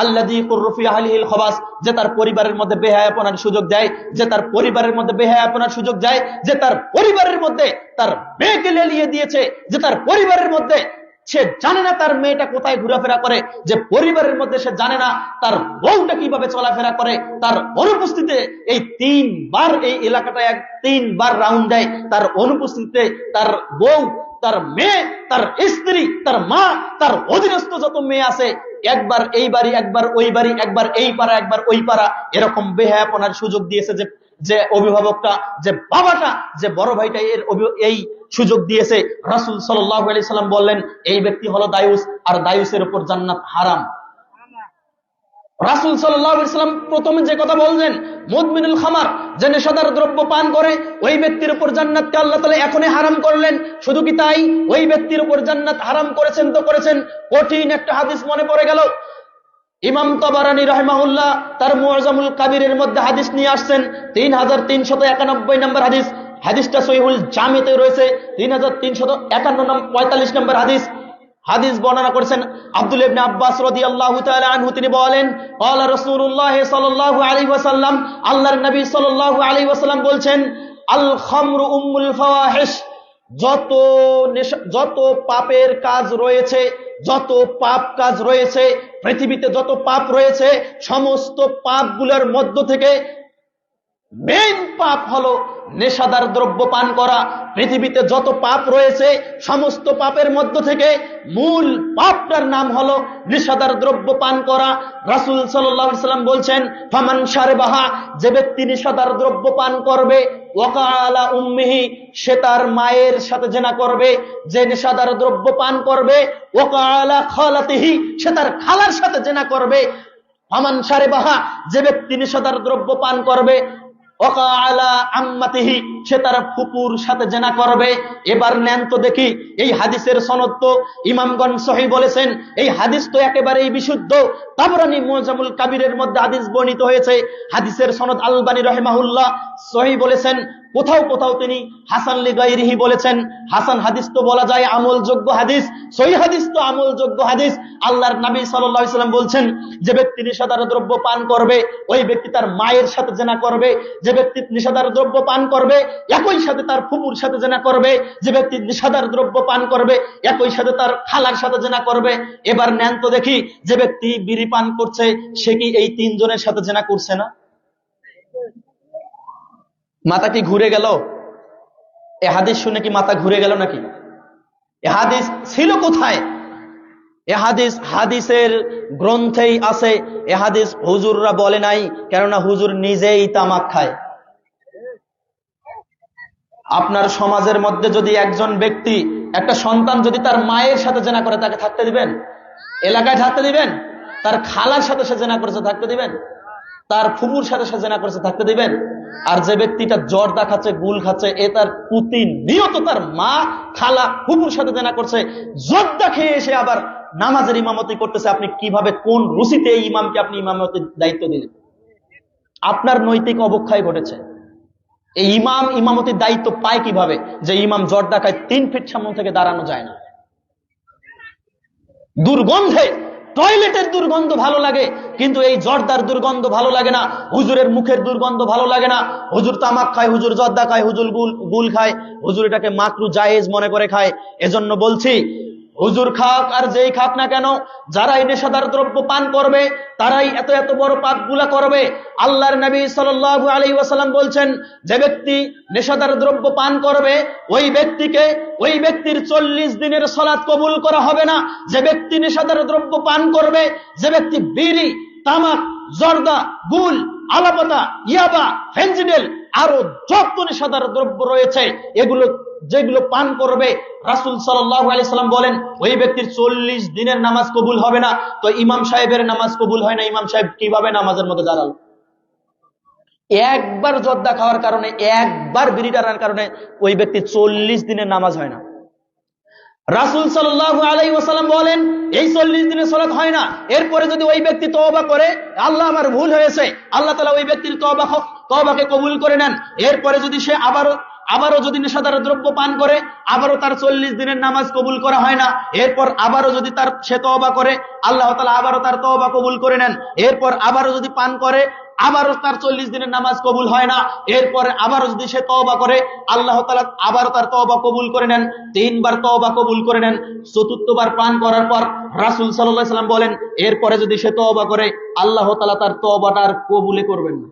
আল্লাযী কুরফি আহলিহিল খাবাস, যে তার পরিবারের মধ্যে বেহায়াপনার সুযোগ দেয়, যে তার পরিবারের মধ্যে বেহায়াপনার সুযোগ দেয়, যে তার পরিবারের মধ্যে তার মেয়েকে লেলিয়ে দিয়েছে, যে তার পরিবারের মধ্যে সে জানে না তার মেয়েটা কোথায় ঘোরাফেরা করে, যে পরিবারের মধ্যে সে জানে না তার বউটা কিভাবে চলাফেরা করে, তার অনুপস্থিতিতে এই 3 বার এই এলাকাটা 3 বার রাউন্ড দেয়, তার অনুপস্থিতিতে তার বউ, তার মেয়ে, তার স্ত্রী, তার মা, তার অধীনস্থ যত মেয়ে আছে, একবার এই বাড়ি, একবার ওই বাড়ি, একবার এই পাড়া, একবার ওই পাড়া, এরকম বেহায়াপনার সুযোগ দিয়েছে যে অভিভাবকটা, যে বাবাটা, যে বড় ভাইটা এই সুযোগ দিয়েছে। রাসূল সাল্লাল্লাহু আলাইহি সাল্লাম বললেন এই ব্যক্তি হলো দায়ুস, আর দায়ুসের উপর জান্নাত হারাম। রাসূল সাল্লাল্লাহু আলাইহি সাল্লাম প্রথমে যে কথা বললেন, মুদমিনুল খামার, যে নেশাদার দ্রব্য পান করে, ওই ব্যক্তির উপর জান্নাতকে আল্লাহ তাআলা এখনই হারাম করলেন। শুধু কি তাই, ওই ব্যক্তির উপর জান্নাত হারাম করেছেন তো করেছেন, কঠিন একটা হাদিস মনে পড়ে গেল। ইমাম তাবারানী রাহিমাহুল্লাহ তার মুআজামুল কাবীরের মধ্যে হাদিস নিয়ে আসছেন, 3391 নম্বর হাদিস। হাদিসটা সহিহুল জামিতে রয়েছে, 3345 নম্বর হাদিস। হাদিস বর্ণনা করেছেন আব্দুল্লাহ ইবনে আব্বাস রাদিয়াল্লাহু তাআলা আনহু, তিনি বলেন ক্বালা রাসূলুল্লাহ সাল্লাল্লাহু আলাইহি ওয়াসাল্লাম, আল্লাহর নবী সাল্লাল্লাহু আলাইহি ওয়াসাল্লাম বলছেন আল খামরু উম্মুল ফাওয়াহিশ, যত পাপের কাজ রয়েছে, যত পাপ কাজ রয়েছে পৃথিবীতে, যত পাপ রয়েছে, সমস্ত পাপগুলোর মধ্য থেকে মেইন পাপ হলো নেশাদার দ্রব্য পান করা। পৃথিবীতে যত পাপ রয়েছে সমস্ত পাপের মধ্য থেকে মূল পাপটার নাম হলো নেশাদার দ্রব্য পান করা। রাসূল সাল্লাল্লাহু আলাইহি সাল্লাম বলছেন ফামান শারবাহা, যে ব্যক্তি নেশাদার দ্রব্য পান করবে, ওয়াকালা উম্মিহি, সে তার মায়ের সাথে জিনা করবে। যে নেশাদার দ্রব্য পান করবে, ওয়াকালা খালাতিহি, সে তার খালার সাথে জিনা করবে। ফামান শারবাহা, যে ব্যক্তি নেশাদার দ্রব্য পান করবে, ওয়াকালা আম্মাতিহি, সে তার ফুপুর সাথে জিনা করবে। এবার নেন তো দেখি এই হাদিসের সনদ তো ইমামগণ সহিহ বলেছেন, এই হাদিস তো একেবারেই বিশুদ্ধ। তাবরানী মুআজামুল কাবীরের মধ্যে হাদিস বর্ণিত হয়েছে, হাদিসের সনদ আলবানী রাহিমাহুল্লাহ সহিহ বলেছেন। কোথাও কোথাও তিনি হাসান লিগাইরিহি বলেছেন। হাসান হাদিস তো বলা যায় আমলযোগ্য হাদিস, সহিহ হাদিস তো আমলযোগ্য হাদিস। আল্লাহর নবী সাল্লাল্লাহু আলাইহি সাল্লাম বলছেন যে ব্যক্তি নেশাদার দ্রব্য পান করবে, ওই ব্যক্তি তার মায়ের সাথে জিনা করবে। যে ব্যক্তি নেশাদার দ্রব্য পান করবে, একই সাথে তার ফুপুর সাথে জিনা করবে। যে ব্যক্তি নেশাদার দ্রব্য পান করবে, একই সাথে তার খালার সাথে জিনা করবে। এবার নেন তো দেখি, যে ব্যক্তি বিড়ি পান করছে, সে কি এই 3 জনের সাথে জিনা করছে না? মাথা কি ঘুরে গেল? এ হাদিস শুনে কি মাথা ঘুরে গেল নাকি? এ হাদিস ছিল কোথায়? এ হাদিস হাদিসের গ্রন্থেই আছে। এ হাদিস হুজুররা বলে নাই, কেননা হুজুর নিজেই তামাক খায়। আপনার সমাজের মধ্যে যদি একজন ব্যক্তি, একটা সন্তান যদি তার মায়ের সাথে জিনা করে, তাকে থাকতে দিবেন? এলাকায় থাকতে দিবেন? তার খালার সাথে সে জিনা করেছে, থাকতে দিবেন? তার ফুপুর সাথে সে জিনা করেছে, থাকতে দিবেন? আর যে ব্যক্তিটা জর্দা খাচ্ছে, গুল খাচ্ছে, এ তার প্রতিনিয়ত তার মা, খালা, ফুপুর সাথে জিনা করছে, জর্দা খেয়ে এসে আবার নামাজের ইমামতি করতেছে, আপনি কিভাবে, কোন রুচিতে এই ইমামকে আপনি ইমামতির দায়িত্ব দিলেন? আপনার নৈতিক অবক্ষয় ঘটেছে। এই ইমাম ইমামতির দায়িত্ব পায় কিভাবে, যে ইমাম জর্দা খায়, 3 ফিট সামনে থেকে দাঁড়ানো যায় না। দুর্গন্ধে, টয়লেটের দুর্গন্ধ ভালো লাগে, কিন্তু এই জর্দার দুর্গন্ধ ভালো লাগে না, হুজুরের মুখের দুর্গন্ধ ভালো লাগে না। হুজুর তামাক খায়, হুজুর জর্দা খায়, হুজুর গুল খায়, হুজুর এটাকে মাকরু জায়েজ মনে করে খায়। এজন্য বলছি, হুজুর খাক আর যেই খাক না কেন, যারাই নেশাদার দ্রব্য পান করবে, তারাই এত এত বড় পাপগুলা করবে। আল্লাহর নবী সাল্লাল্লাহু আলাইহি ওয়াসাল্লাম বলছেন, যে ব্যক্তি নেশাদার দ্রব্য পান করবে, ওই ব্যক্তির 40 দিনের সালাত কবুল করা হবে না। যে ব্যক্তি নেশাদার দ্রব্য পান করবে, যে ব্যক্তি বিড়ি, তামাক, জর্দা, গুল, আলাপাতা, ইয়াবা, ফেনজিডেল, আরো যত নেশাদার দ্রব্য রয়েছে, এগুলো যেগুলো পান করবে, রাসূল সাল্লাল্লাহু আলাইহি সাল্লাম বলেন ওই ব্যক্তির 40 দিনের নামাজ কবুল হবে না। তো ইমাম সাহেবের নামাজ কবুল হয় না, ইমাম সাহেব কিভাবে নামাজের মধ্যে দাঁড়ালো? একবার জর্দা খাওয়ার কারণে, একবার বিড়ি টানার কারণে ওই ব্যক্তি 40 দিনের নামাজ হয় না। রাসূল সাল্লাল্লাহু আলাইহি ওয়াসাল্লাম বলেন এই 40 দিনের সালাত হয় না। এরপরে যদি ওই ব্যক্তি তওবা করে, আল্লাহ আমার ভুল হয়েছে, আল্লাহ তাআলা ওই ব্যক্তির তওবাকে কবুল করে নেন। এরপরে যদি সে আবারও যদি নেশাদার দ্রব্য পান করে, আবারও তার 40 দিনের নামাজ কবুল করা হয় না। এরপর আবারও যদি সে তওবা করে, আল্লাহ তাআলা আবারও তার তওবা কবুল করে নেন। এরপর আবারও যদি পান করে, আবারও তার 40 দিনের নামাজ কবুল হয় না। এরপরে আবারও যদি সে তওবা করে, আল্লাহ তাআলা আবারও তার তওবা কবুল করে নেন। 3 বার তওবা কবুল করে নেন। চতুর্থবার পান করার পর রাসূল সাল্লাল্লাহু আলাইহি সাল্লাম বলেন এরপরে যদি সে তওবা করে, আল্লাহ তাআলা তার তওবাটা আর কবুলে করবেন না।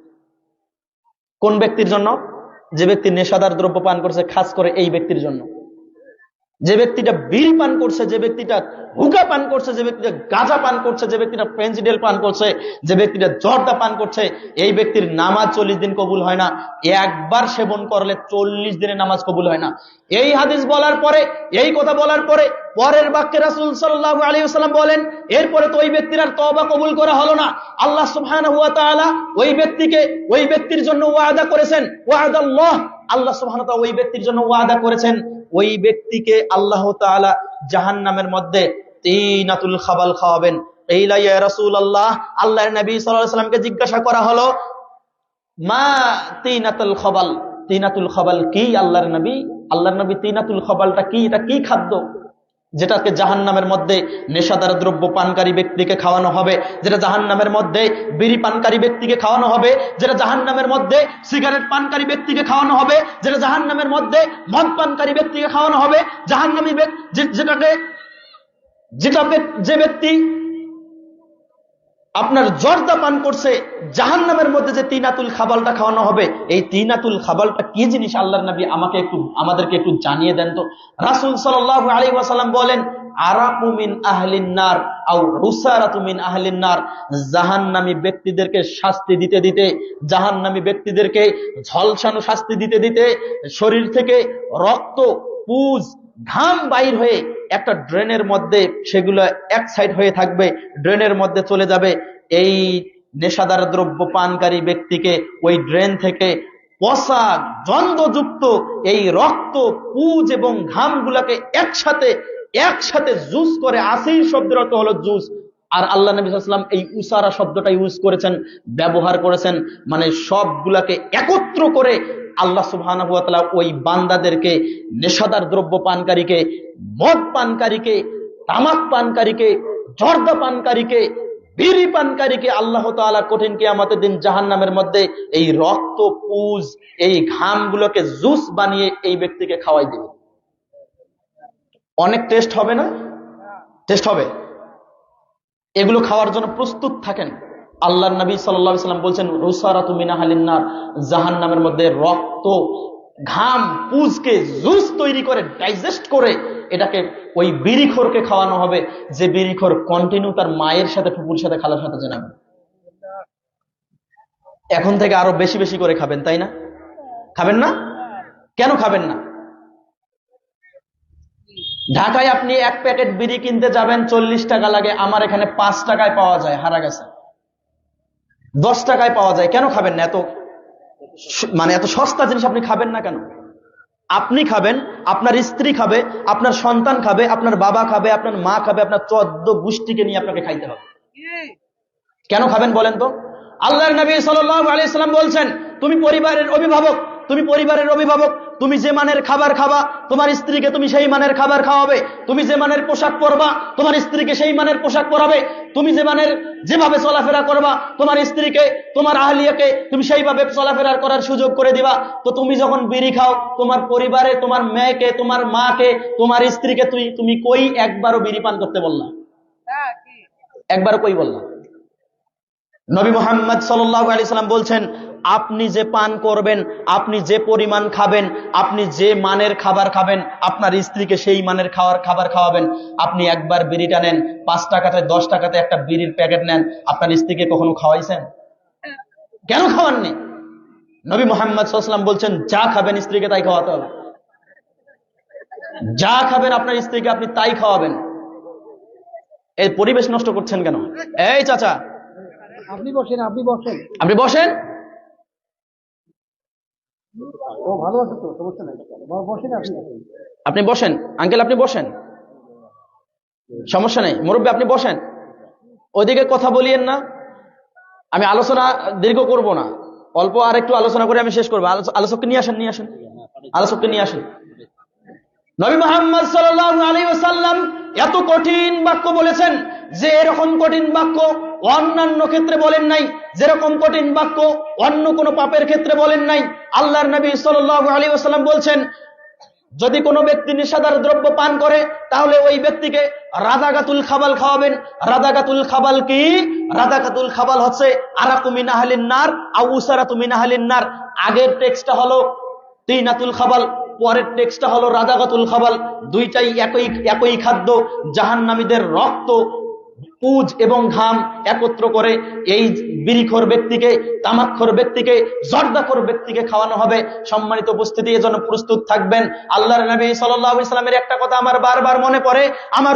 কোন ব্যক্তির জন্য? যে ব্যক্তি নেশাদার দ্রব্য পান করছে, খাস করে এই ব্যক্তির জন্য। যে ব্যক্তিটা বিড়ি পান করছে, যে ব্যক্তিটা হুকা পান করছে, যে ব্যক্তিটা গাঁজা পান করছে, যে ব্যক্তিটা পেন্সিডেল পান করছে, যে ব্যক্তিটা জর্দা পান করছে, এই ব্যক্তির নামাজ 40 দিন কবুল হয় না। একবার সেবন করলে 40 দিনের নামাজ কবুল হয় না। এই হাদিস বলার পরে, এই কথা বলার পরে পরের বাক্যে রাসূল সাল্লাল্লাহু আলাইহি ওয়াসাল্লাম বলেন এরপরে তো ওই ব্যক্তির আর তওবা কবুল করা হলো না। আল্লাহ সুবহানাহু ওয়া তাআলা ওই ব্যক্তির জন্য ওয়াদা করেছেন, ওয়াদাল্লাহ, আল্লাহ সুবহানাহু ওয়া তাআলা ওই ব্যক্তির জন্য ওয়াদা করেছেন ওই ব্যক্তিকে আল্লাহ তাআলা জাহান্নামের মধ্যে তিনাতুল খাবাল খাওয়াবেন। এইলা ইয়া রাসূলুল্লাহ, আল্লাহর নবী সাল্লাল্লাহু আলাইহি ওয়াসাল্লামকে জিজ্ঞাসা করা হলো মা তিনাতুল খাবাল, তিনাতুল খাবাল কি আল্লাহর নবী তিনাতুল খাবালটা কি? এটা কি খাদ্য যেটাকে জাহান্নামের মধ্যে নেশাদার দ্রব্য পানকারী ব্যক্তিকে খাওয়ানো হবে, যেটা জাহান্নামের মধ্যে বিড়ি পানকারী ব্যক্তিকে খাওয়ানো হবে, যেটা জাহান্নামের মধ্যে সিগারেট পানকারী ব্যক্তিকে খাওয়ানো হবে, যেটা জাহান্নামের মধ্যে মদ পানকারী ব্যক্তিকে খাওয়ানো হবে, জাহান্নামী যে ব্যক্তি আপনার জর্দা পান করছে, জাহান্নামের মধ্যে যে তিনাতুল খাবালটা খাওয়ানো হবে, এই তিনাতুল খাবালটা কি জিনিস আল্লাহর নবী আমাদেরকে একটু জানিয়ে দেন তো। রাসূল সাল্লাল্লাহু আলাইহি ওয়াসাল্লাম বলেন আরাকু মিন আহলিন নার আও রুসারাতু মিন আহলিন নার, জাহান্নামী ব্যক্তিদেরকে শাস্তি দিতে দিতে, জাহান্নামী ব্যক্তিদেরকে ঝলসানো শাস্তি দিতে দিতে শরীর থেকে রক্ত, পুজ, ঘাম বাইর হয়ে একটা ড্রেনের মধ্যে সেগুলো এক সাইড হয়ে থাকবে, ড্রেনের মধ্যে চলে যাবে। এই নেশাদার দ্রব্য পানকারী ব্যক্তিকে ওই ড্রেন থেকে পচা গন্ধযুক্ত এই রক্ত, পুজ এবং ঘামগুলাকে একসাথে জুস করে, আসির শব্দের অর্থ হলো জুস। আর আল্লাহ নবী সাল্লাল্লাহু আলাইহি ওয়াসাল্লাম এই উসারা শব্দটা ইউজ করেছেন, ব্যবহার করেছেন, মানে সবগুলাকে একত্র করে আল্লাহ সুবহানাহু ওয়া তাআলা ওই বান্দাদেরকে, নেশাদার দ্রব্য পানকারীকে, মদ পানকারীকে, তামাক পানকারীকে, জর্দা পানকারীকে, বিড়ি পানকারীকে আল্লাহ তাআলা কঠিন কিয়ামতের দিন জাহান্নামের মধ্যে এই রক্ত, পুজ, এই ঘামগুলোকে জুস বানিয়ে এই ব্যক্তিকে খাওয়াই দেবে। অনেক টেস্ট হবে না? টেস্ট হবে। এগুলো খাওয়ার জন্য প্রস্তুত থাকেন। আল্লাহর নবী সাল্লাল্লাহু আলাইহি ওয়াসাল্লাম বলছেন রুসারাতু মিন আহলিন নার, জাহান্নামের মধ্যে রক্ত, ঘাম, পুজকে জুস তৈরি করে, ডাইজেস্ট করে এটাকে ওই বিড়িখোরকে খাওয়ানো হবে, যে বিড়িখোর কন্টিনিউ তার মায়ের সাথে, ফুপুর সাথে, খালার সাথে জানাবে। এখন থেকে আরো বেশি বেশি করে খাবেন, তাই না? খাবেন না? কেন খাবেন না? ঢাকায় আপনি এক প্যাকেট বিড়ি কিনতে যাবেন 40 টাকা লাগে, আমার এখানে 5 টাকায় পাওয়া যায়, হারা গেছে। 10 টাকায় পাওয়া যায়। কেন খাবেন না? এত সস্তা জিনিস আপনি খাবেন না কেন? আপনি খাবেন, আপনার স্ত্রী খাবে, আপনার সন্তান খাবে, আপনার বাবা খাবে, আপনার মা খাবে, আপনার 14 গোষ্ঠীকে নিয়ে আপনাকে খাইতে হবে। কেন খাবেন বলেন তো? আল্লাহর নবী সাল্লাল্লাহু আলাইহি ওয়াসাল্লাম বলছেন তুমি পরিবারের অভিভাবক, তুমি যে মানের খাবার খাবা, তোমার স্ত্রীকে তুমি সেই মানের খাবার খাওয়াবে। তুমি যে মানের পোশাক পরবা, তোমার স্ত্রীকে সেই মানের পোশাক পরাবে। তুমি যেভাবে চলাফেরা করবা, তোমার স্ত্রীকে, তোমার আহলিয়াকে তুমি সেইভাবে চলাফেরা করার সুযোগ করে দিবা। তো তুমি যখন বিড়ি খাও, তোমার পরিবারে, তোমার মেয়েকে, তোমার মাকে, তোমার স্ত্রীকে তুমি কই একবারও বিড়ি পান করতে বললা? একবার কই বললা? নবী মুহাম্মদ সাল্লাল্লাহু আলাইহি সাল্লাম বলছেন আপনি যে পান করবেন, আপনি যে পরিমাণ খাবেন, আপনি যে মানের খাবার খাবেন, আপনার স্ত্রীকে সেই মানের খাবার খাওয়াবেন। আপনি একবার বিড়িটা নেন, 5 টাকাতে 10 টাকাতে একটা বিড়ির প্যাকেট নেন, আপনার স্ত্রীকে কখনো খাওয়াইছেন? কেন খাওয়াননি? নবী মুহাম্মদ সাল্লাল্লাহু আলাইহি সাল্লাম বলছেন যা খাবেন স্ত্রীকে তাই খাওয়াতে হবে। যা খাবেন আপনার স্ত্রীকে আপনি তাই খাওয়াবেন। এই পরিবেশ নষ্ট করছেন কেন? এই চাচা, আপনি বসেন, আপনি বসেন। আপনি বসেন। ও ভালো আছে তো, সমস্যা নাই। বসেন, আপনি বসেন। আপনি বসেন আঙ্কেল, আপনি বসেন, সমস্যা নেই। মুরব্বী আপনি বসেন, ওইদিকে কথা বলিয়েন না। আমি আলোচনা দীর্ঘ করব না, অল্প আর একটু আলোচনা করে আমি শেষ করবো। আলোচককে নিয়ে আসেন, আলোচককে নিয়ে আসেন। নবী মুহাম্মদ সাল্লাল্লাহু আলাইহি ওয়াসাল্লাম এত কঠিন বাক্য বলেছেন যে এরকম কঠিন বাক্য অন্যান্য ক্ষেত্রে বলেন নাই, যেরকম কঠিন বাক্য অন্য কোন পাপের ক্ষেত্রে বলেন নাই। আল্লাহর নবী সাল্লাল্লাহু আলাইহি ওয়াসাল্লাম বলছেন, যদি কোনো ব্যক্তি নেশাদার দ্রব্য পান করে তাহলে ওই ব্যক্তিকে রাদাগাতুল খাবাল খাওয়াবেন। রাদাগাতুল খাবাল কি? রাদাগাতুল খাবাল হচ্ছে আরাকু মিন আহলিন নার আও উসারাতু মিন আহলিন নার। আগের টেক্সটটা হলো তিনাতুল খাবাল, পরের টেক্সটটা হলো রাদাগাতুল খাবাল। দুইটাই একই খাদ্য। জাহান্নামীদের রক্ত, পুজ এবং ঘাম একত্র করে এই বিড়িখোর ব্যক্তিকে, তামাকখোর ব্যক্তিকে, জর্দাখোর ব্যক্তিকে খাওয়ানো হবে। সম্মানিত উপস্থিতি, এজন্য প্রস্তুত থাকবেন। আল্লাহর নবী সাল্লাল্লাহু আলাইহি সাল্লামের একটা কথা আমার বারবার মনে পড়ে, আমার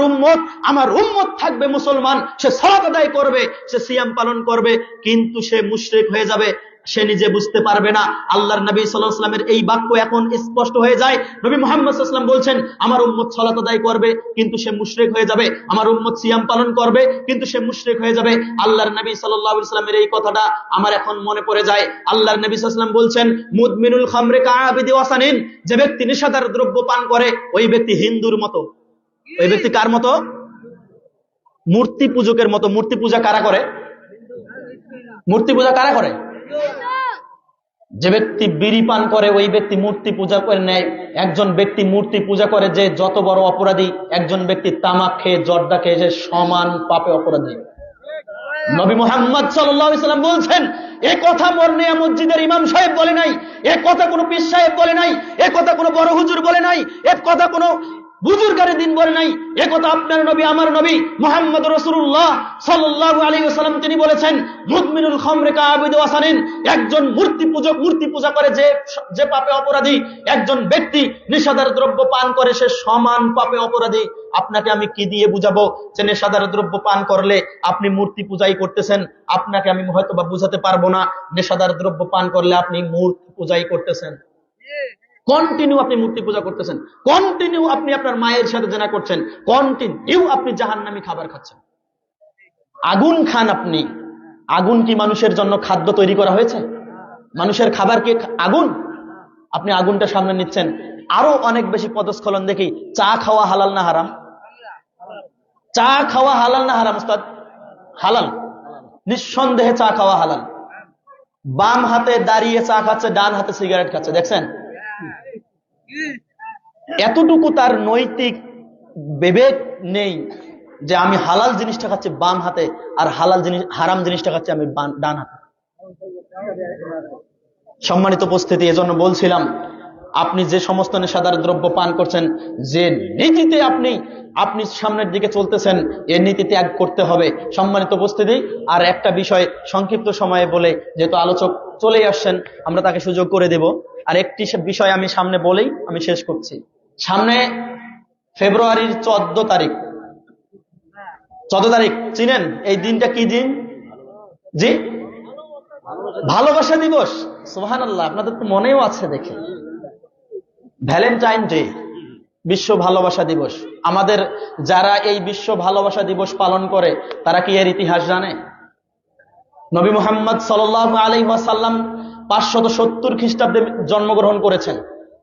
উম্মত থাকবে মুসলমান, সে সালাত আদায় করবে, সে সিয়াম পালন করবে, কিন্তু সে মুশরিক হয়ে যাবে, সে নিজে বুঝতে পারবে না। আল্লাহর নবী সাল্লাল্লাহু আলাইহি ওয়াসাল্লামের এই বাক্য এখন স্পষ্ট হয়ে যায়। নবী মুহাম্মদ সাল্লাল্লাহু আলাইহি ওয়াসাল্লাম বলছেন, আমার উম্মত সালাত আদায় করবে কিন্তু সে মুশরিক হয়ে যাবে, আমার উম্মত সিয়াম পালন করবে কিন্তু সে মুশরিক হয়ে যাবে। আল্লাহর নবী সাল্লাল্লাহু আলাইহি ওয়াসাল্লামের এই কথাটা আমার এখন মনে পড়ে যায়। আল্লাহর নবী সাল্লাল্লাহু আলাইহি ওয়াসাল্লাম বলছেন, মুদমিনুল খামরি কাআবিদি ওয়াসানিন, যে ব্যক্তি নেশাদার দ্রব্য পান করে ওই ব্যক্তি হিন্দুর মতো। ওই ব্যক্তি কার মতো? মূর্তি পূজকের মতো। মূর্তি পূজা কারা করে? মূর্তি পূজা কারা করে? যে ব্যক্তি বিড়ি পান করে ওই ব্যক্তি মূর্তি পূজা করে নেয়। একজন ব্যক্তি মূর্তি পূজা করে যে যত বড় অপরাধী, একজন ব্যক্তি তামাক খেয়ে, জর্দা খেয়ে যে সমান পাপে অপরাধী। নবী মুহাম্মদ সাল্লাল্লাহু আলাইহি ওয়াসাল্লাম বলছেন, এ কথা মরনিয়া মসজিদের ইমাম সাহেব বলে নাই, এ কথা কোনো পীর সাহেব বলে নাই, এ কথা কোনো বড় হুজুর বলে নাই, এ কথা কোনো বুজুর্গারে দিন বলে নাই, এ কথা আপনার নবী, আমার নবী মুহাম্মদ রাসূলুল্লাহ সাল্লাল্লাহু আলাইহি ওয়াসাল্লাম তিনি বলেছেন, মুদমিনুল খামরি কাআবিদি ওয়াসানিন, একজন মূর্তি পূজক, মূর্তি পূজা করে যে পাপে অপরাধী, একজন ব্যক্তি নেশাদার দ্রব্য পান করে সে সমান পাপে অপরাধী। আপনাকে আমি কি দিয়ে বুঝাবো যে নেশাদার দ্রব্য পান করলে আপনি মূর্তি পূজাই করতেছেন? আপনাকে আমি হয়তো বা বুঝাতে পারবো না নেশাদার দ্রব্য পান করলে আপনি মূর্তি পূজাই করতেছেন। কন্টিনিউ আপনি মূর্তি পূজা করতেছেন, কন্টিনিউ আপনি আপনার মায়ের সাথে জেনা করছেন, কন্টিনিউ আপনি জাহান্নামী খাবার খাচ্ছেন। আগুন খান আপনি। আগুন কি মানুষের জন্য খাদ্য তৈরি করা হয়েছে? মানুষের খাবার কি আগুন? আপনি আগুনটা সামনে নিচ্ছেন। আরো অনেক বেশি পদস্খলন দেখি। চা খাওয়া হালাল না হারাম? চা খাওয়া হালাল না হারাম উস্তাদ? হালাল। নিঃসন্দেহে চা খাওয়া হালাল। বাম হাতে দাঁড়িয়ে চা খাচ্ছে, ডান হাতে সিগারেট খাচ্ছে, দেখছেন? এতটুকু তার নৈতিক বিবেক নেই যে আমি হালাল জিনিসটা খাচ্ছি বাম হাতে আর হারাম জিনিসটা খাচ্ছি আমি ডান হাতে। সম্মানিত উপস্থিতি, এজন্য বলছিলাম, আপনি যে সমস্ত নেশাদার দ্রব্য পান করছেন, যে নীতিতে আপনি সামনের দিকে চলতেছেন, এই নীতি ত্যাগ করতে হবে। সম্মানিত উপস্থিতি, আর একটা বিষয় সংক্ষিপ্ত সময়ে বলে, যেহেতু আলোচক চলে আসছেন আমরা তাকে সুযোগ করে দেব। আর একটি বিষয় আমি সামনে বলেই আমি শেষ করছি। সামনে ফেব্রুয়ারির 14 তারিখ। 14 তারিখ চিনেন? এই দিনটা কি দিন? জি, ভালোবাসা দিবস। সুবহানাল্লাহ, আপনাদের তো মনেও আছে দেখে। ভ্যালেন্টাইন ডে, বিশ্ব ভালোবাসা দিবস। আমাদের যারা এই বিশ্ব ভালোবাসা দিবস পালন করে তারা কি এর ইতিহাস জানে? নবী মুহাম্মদ সাল্লাল্লাহু আলাইহি ওয়াসাল্লাম 570 খ্রিস্টাব্দে জন্মগ্রহণ করেছেন।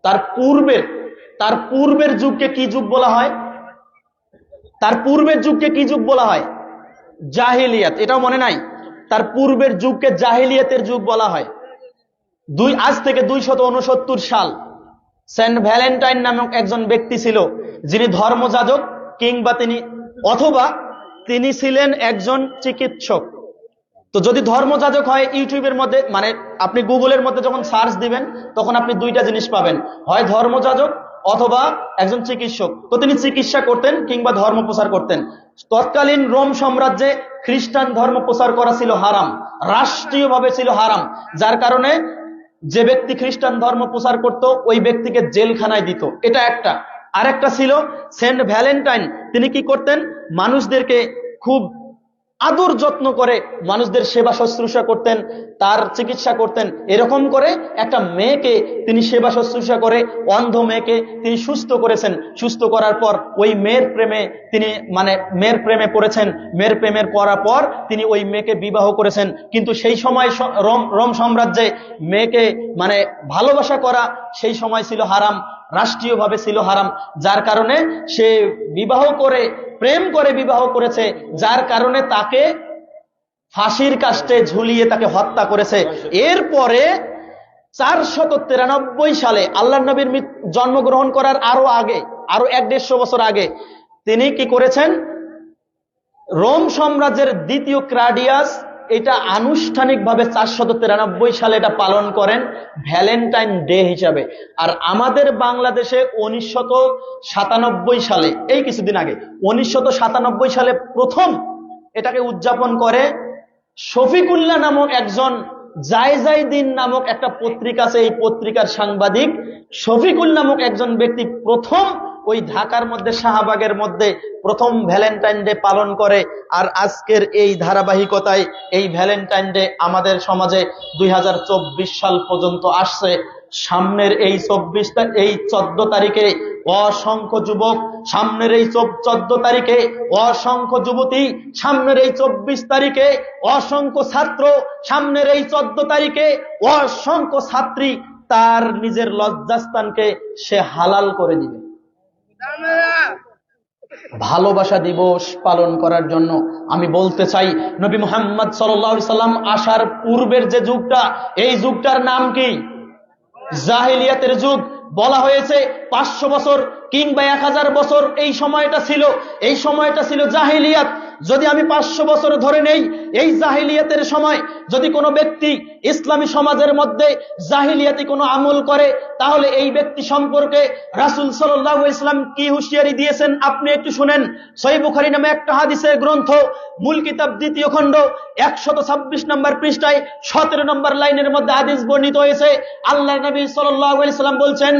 তার পূর্বের যুগকে কি যুগ বলা হয়? তার পূর্বের যুগকে কি যুগ বলা হয়? জাহিলিয়াত। এটাও মনে নাই? তার পূর্বের যুগকে জাহিলিয়াতের যুগ বলা হয়। আজ থেকে 269 সাল সেন্ট ভ্যালেন্টাইন নামক একজন ব্যক্তি ছিল, যিনি ধর্মযাজক অথবা তিনি ছিলেন একজন চিকিৎসক। তো যদি ধর্মযাজক হয়, ইউটিউবের মধ্যে মানে আপনি গুগলের মধ্যে যখন সার্চ দিবেন তখন আপনি দুইটা জিনিস পাবেন, হয় ধর্মযাজক অথবা একজন চিকিৎসক। তো তিনি চিকিৎসা করতেন কিংবা ধর্ম প্রচার করতেন। তৎকালীন রোম সাম্রাজ্যে খ্রিস্টান ধর্ম প্রচার করা ছিল হারাম, রাষ্ট্রীয়ভাবে ছিল হারাম, যার কারণে যে ব্যক্তি খ্রিস্টান ধর্ম প্রচার করত ওই ব্যক্তিকে জেলখানায় দিত। এটা একটা। আরেকটা ছিল সেন্ট ভ্যালেন্টাইন। তিনি কি করতেন? মানুষদেরকে খুব আদর যত্ন করে মানুষদের সেবা শুশ্রূষা করতেন, তার চিকিৎসা করতেন। এরকম করে একটা মেয়েকে তিনি সেবা শুশ্রূষা করে, অন্ধ মেয়েকে তিনি সুস্থ করেছেন। সুস্থ করার পর ওই মেয়ের প্রেমে তিনি মেয়ের প্রেমে পড়েছেন। মেয়ের প্রেমের পড়ার পর তিনি ওই মেয়েকে বিবাহ করেছেন। কিন্তু সেই সময় রোম সাম্রাজ্যে মেয়েকে ভালোবাসা করা সেই সময় ছিল হারাম, রাষ্ট্রীয়ভাবে ছিল হারাম। যার কারণে সে বিবাহ করে, প্রেম করে বিবাহ করেছে, যার কারণে তাকে ফাঁসির কাস্টে ঝুলিয়ে তাকে হত্যা করেছে। এরপরে 493 সালে আল্লাহর নবীর জন্মগ্রহণ করার আরো 150 বছর আগে তিনি কি করেছেন? রোম সাম্রাজ্যের দ্বিতীয় ক্লাডিয়াস এটা আনুষ্ঠানিকভাবে 493 সালে এটা পালন করেন ভ্যালেন্টাইন ডে হিসাবে। আর আমাদের বাংলাদেশে 1997 সালে, এই কিছুদিন আগে 1997 সালে প্রথম এটাকে উদযাপন করে শফিকুল্লাহ নামক একজন, জায়জাইদিন নামক একটা পত্রিকা আছে, এই পত্রিকার সাংবাদিক শফিকুল নামক একজন ব্যক্তি প্রথম ওই ঢাকার মধ্যে শাহবাগের মধ্যে প্রথম ভ্যালেন্টাইন ডে পালন করে। আর আজকের এই ধারাবাহিকতায় এই ভ্যালেন্টাইন ডে আমাদের সমাজে 2024 সাল পর্যন্ত আসছে। সামনের এই 14 তারিখে অসংখ্য যুবক, সামনের এই 14 তারিখে অসংখ্য যুবতী, সামনের এই 24 তারিখে অসংখ্য ছাত্র, সামনের এই 14 তারিখে অসংখ্য ছাত্রী তার নিজের লজ্জাস্থানকে সে হালাল করে দিবে ভালোবাসা দিবস পালন করার জন্য। আমি বলতে চাই, নবী মুহাম্মদ সাল্লাল্লাহু আলাইহি সাল্লাম আসার পূর্বের যে যুগটা, এই যুগটার নাম কি? জাহিলিয়াতের যুগ। বলা হয়েছে 500 বছর কিংবা 1000 বছর এই সময়টা ছিল, এই সময়টা ছিল জাহিলিয়াত। যদি আমি 500 বছর ধরে নেই, এই জাহিলিয়াতের সময় যদি কোনো ব্যক্তি ইসলামী সমাজের মধ্যে জাহিলিয়াতি কোনো আমল করে, তাহলে এই ব্যক্তি সম্পর্কে রাসূল সাল্লাল্লাহু আলাইহি ওয়াসাল্লাম কি হুঁশিয়ারি দিয়েছেন আপনি একটু শুনেন। সহিহ বুখারী নামে একটা হাদিসের গ্রন্থ, মূল কিতাব 2য় খণ্ড 126 নম্বর পৃষ্ঠায় 17 নম্বর লাইনের মধ্যে হাদিস বর্ণিত হয়েছে। আল্লাহর নবী সাল্লাল্লাহু আলাইহি ওয়াসাল্লাম বলছেন,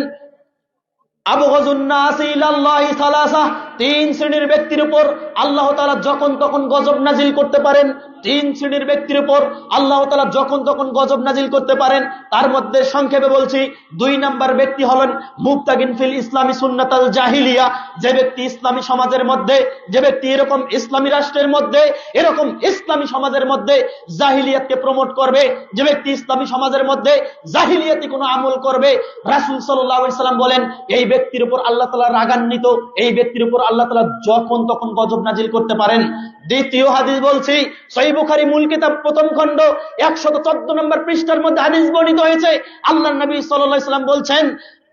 আবগাযুন নাসি ইলাল্লাহি সালাসা, 3 শ্রেণীর ব্যক্তির উপর আল্লাহ তাআলা যখন তখন গজব নাজিল করতে পারেন। 3 শ্রেণীর ব্যক্তির উপর আল্লাহ তাআলা যখন তখন গজব নাজিল করতে পারেন। তার মধ্যে সংক্ষেপে বলছি, 2 নাম্বার ব্যক্তি হলেন মুবতাগিন ফিল ইসলামি সুন্নাতাল জাহিলিয়া, যে ব্যক্তি ইসলামী সমাজের মধ্যে, যে ব্যক্তি এরকম ইসলামী রাষ্ট্রের মধ্যে, এরকম ইসলামী সমাজের মধ্যে জাহিলিয়াতকে প্রমোট করবে, যে ব্যক্তি ইসলামী সমাজের মধ্যে জাহিলিয়াতি কোনো আমল করবে, রাসূল সাল্লাল্লাহু আলাইহি সাল্লাম বলেন এই ব্যক্তির উপর আল্লাহ তাআলা রাগান্বিত, এই ব্যক্তির উপর আল্লাহ তাআলা যখন তখন গজব নাজিল করতে পারেন। দ্বিতীয় হাদিস বলছি, সহিহ বুখারী মূল কিতাব 1ম খণ্ড 114 নম্বর পৃষ্ঠার মধ্যে হাদিস বর্ণিত হয়েছে। আল্লাহর নবী সাল্লাল্লাহু আলাইহি সাল্লাম বলছেন,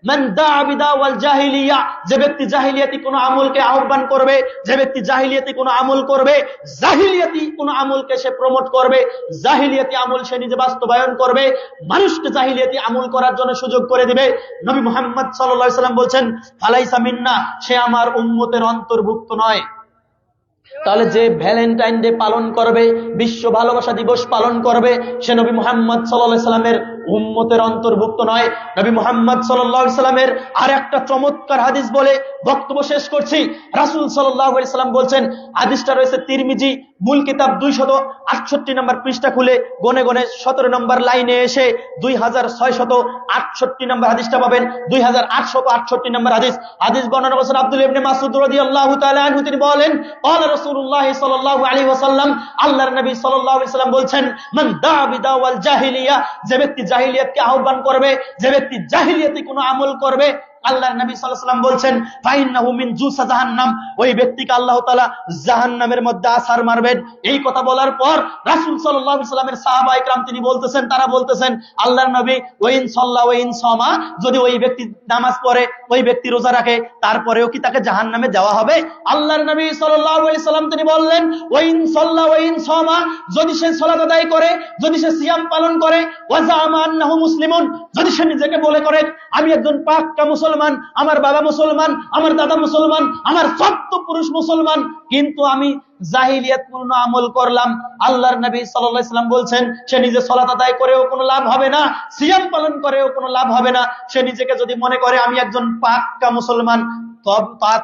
মান দাআ বিদাওয়াল জাহিলিয়া, যে ব্যক্তি জাহিলিয়াতি কোনো আমলকে আহ্বান করবে, যে ব্যক্তি জাহিলিয়াতি কোনো আমল করবে, জাহিলিয়াতি কোনো আমলকে সে প্রমোট করবে, জাহিলিয়াতি আমল সে নিজে বাস্তবায়ন করবে, মানুষকে জাহিলিয়াতি আমল করার জন্য সুযোগ করে দিবে, নবী মুহাম্মদ সাল্লাল্লাহু আলাইহি সাল্লাম বলছেন ফালাইসা মিন্না, সে আমার উম্মতের অন্তর্ভুক্ত নয়। তাহলে যে ভ্যালেন্টাইন ডে পালন করবে, বিশ্ব ভালোবাসা দিবস পালন করবে, সে নবী মুহাম্মদ সাল্লাল্লাহু আলাইহি সাল্লামের উম্মতের অন্তর্ভুক্ত নয়। নবী মুহাম্মদ সাল্লাল্লাহু আলাইহি সাল্লামের আর একটা চমৎকার হাদিস বলে বক্তব্য শেষ করছি। রাসূল সাল্লাল্লাহু আলাইহি সাল্লাম বলছেন, হাদিসটা রয়েছে তিরমিজি মূল কিতাব 268 নম্বর পৃষ্ঠা খুলে গনে গনে 17 নম্বর লাইনে এসে 2668 নম্বর হাদিসটা পাবেন। 2868 নম্বর হাদিস। হাদিস বর্ণনা করেছেন আব্দুল্লাহ ইবনে মাসউদ রাদিয়াল্লাহু তাআলা আনহু, তিনি বলেন, ক্বালা রাসূলুল্লাহ সাল্লাল্লাহু আলাইহি ওয়াসাল্লাম, আল্লাহর নবী সাল্লাল্লাহু আলাইহি ওয়াসাল্লাম বলছেন, মান দাআ বিদাওয়াল জাহিলিয়া, যে ব্যক্তি জাহিলিয়াতকে আহ্বান করবে, যে ব্যক্তি জাহিলিয়াতি কোনো আমল করবে, আল্লাহর নবী সাল্লাল্লাহু আলাইহি ওয়াসাল্লাম বলছেন ফাইন্নাহু মিন জুসা জাহান্নাম, ওই ব্যক্তিকে আল্লাহ তাআলা জাহান্নামের মধ্যে আছাড় মারবেন। এই কথা বলার পর রাসূল সাল্লাল্লাহু আলাইহি ওয়াসাল্লামের সাহাবায়ে কেরাম তিনি বলতেছেন, তারা বলতেছেন আল্লাহর নবী ওয়াইন সাল্লা ওয়াইন সামা, যদি ওই ব্যক্তি নামাজ পড়ে, ওই ব্যক্তি রোজা রাখে, তারপরেও কি তাকে জাহান্নামে দেওয়া হবে? আল্লাহর নবী সাল্লাল্লাহু আলাইহি সাল্লাম তিনি বললেন ওয়াইন সাল্লা ওয়াইন সামা, যদি সে সালাত আদায় করে, যদি সে সিয়াম পালন করে, ওয়া জামা আন্নাহু মুসলিমুন, যদি সে নিজেকে বলে করে আমি একজন পাক্কা মুসলমান, আমার বাবা মুসলমান, আমার দাদা মুসলমান, আমার সত্য পুরুষ মুসলমান, কিন্তু আমি জাহিলিয়াতপূর্ণ আমল করলাম, আল্লাহর নবী সাল্লাল্লাহু আলাইহি ওয়াসাল্লাম বলছেন সে নিজে সালাত আদায় করেও কোনো লাভ হবে না, সিয়াম পালন করেও কোনো লাভ হবে না। সে নিজেকে যদি মনে করে আমি একজন পাক্কা মুসলমান,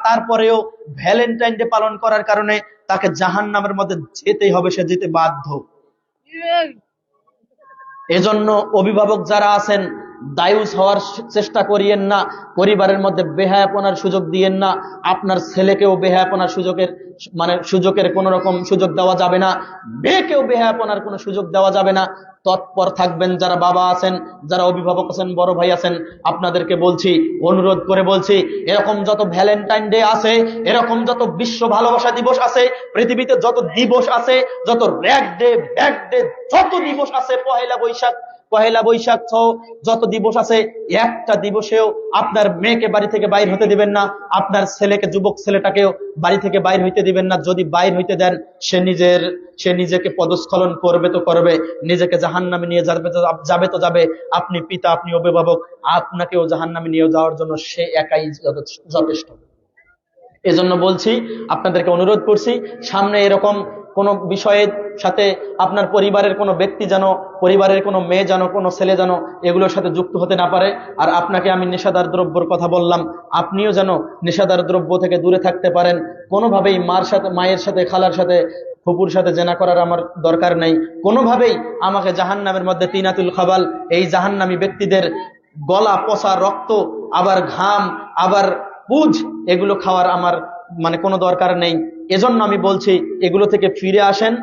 তারপরেও ভ্যালেন্টাইন ডে পালন করার কারণে তাকে জাহান্নামের মধ্যে যেতেই হবে, সে যেতে বাধ্য। এজন্য অভিভাবক যারা আছেন দায়ুস হওয়ার চেষ্টা করিয়েন না, পরিবারের মধ্যে বেহায়াপনার সুযোগ দিয়েন না। আপনার ছেলেকেও বেহায়াপনার সুযোগের কোন রকম সুযোগ দেওয়া যাবে না, মেয়েকেও বেহায়াপনার কোনো সুযোগ দেওয়া যাবে না। তৎপর থাকবেন যারা বাবা আছেন, যারা অভিভাবক আছেন, বড় ভাই আছেন, আপনাদেরকে বলছি, অনুরোধ করে বলছি, এরকম যত ভ্যালেন্টাইন ডে আছে, এরকম যত বিশ্ব ভালোবাসা দিবস আছে, পৃথিবীতে যত দিবস আছে, যত র্যাক ডে, ব্যাক ডে, যত দিবস আছে, পহেলা বৈশাখ সহ যত দিবস আছে, একটা দিবসেও আপনার মেয়েকে বাড়ি থেকে বাইর হতে দিবেন না, আপনার ছেলেকে, যুবক ছেলেটাকেও বাড়ি থেকে বাইর হইতে দিবেন না। যদি বাইর হইতে দেন, সে নিজেকে পদস্খলন করবে তো করবে, নিজেকে জাহান্নামে নিয়ে যাবে তো যাবে। আপনি পিতা, আপনি অভিভাবক, আপনাকেও জাহান্নামে নিয়ে যাওয়ার জন্য সে একাই যথেষ্ট। এজন্য বলছি, আপনাদেরকে অনুরোধ করছি, সামনে এরকম কোন বিষয়ের সাথে আপনার পরিবারের কোনো ব্যক্তি যেন, পরিবারের কোনো মেয়ে যেন, কোনো ছেলে যেন এগুলোর সাথে যুক্ত হতে না পারে। আর আপনাকে আমি নেশাদার দ্রব্যর কথা বললাম, আপনিও যেন নেশাদার দ্রব্য থেকে দূরে থাকতে পারেন। কোনোভাবেই মায়ের সাথে, খালার সাথে, ফুপুর সাথে জেনা করার আমার দরকার নেই। কোনোভাবেই আমাকে জাহান্নামের মধ্যে তিনাতুল খাবাল, এই জাহান্নামী ব্যক্তিদের গলা পচা রক্ত, আবার ঘাম, আবার পুজ, এগুলো খাওয়ার আমার কোনো দরকার নেই। এজন্য আমি বলছি, এগুলো থেকে ফিরে আসেন,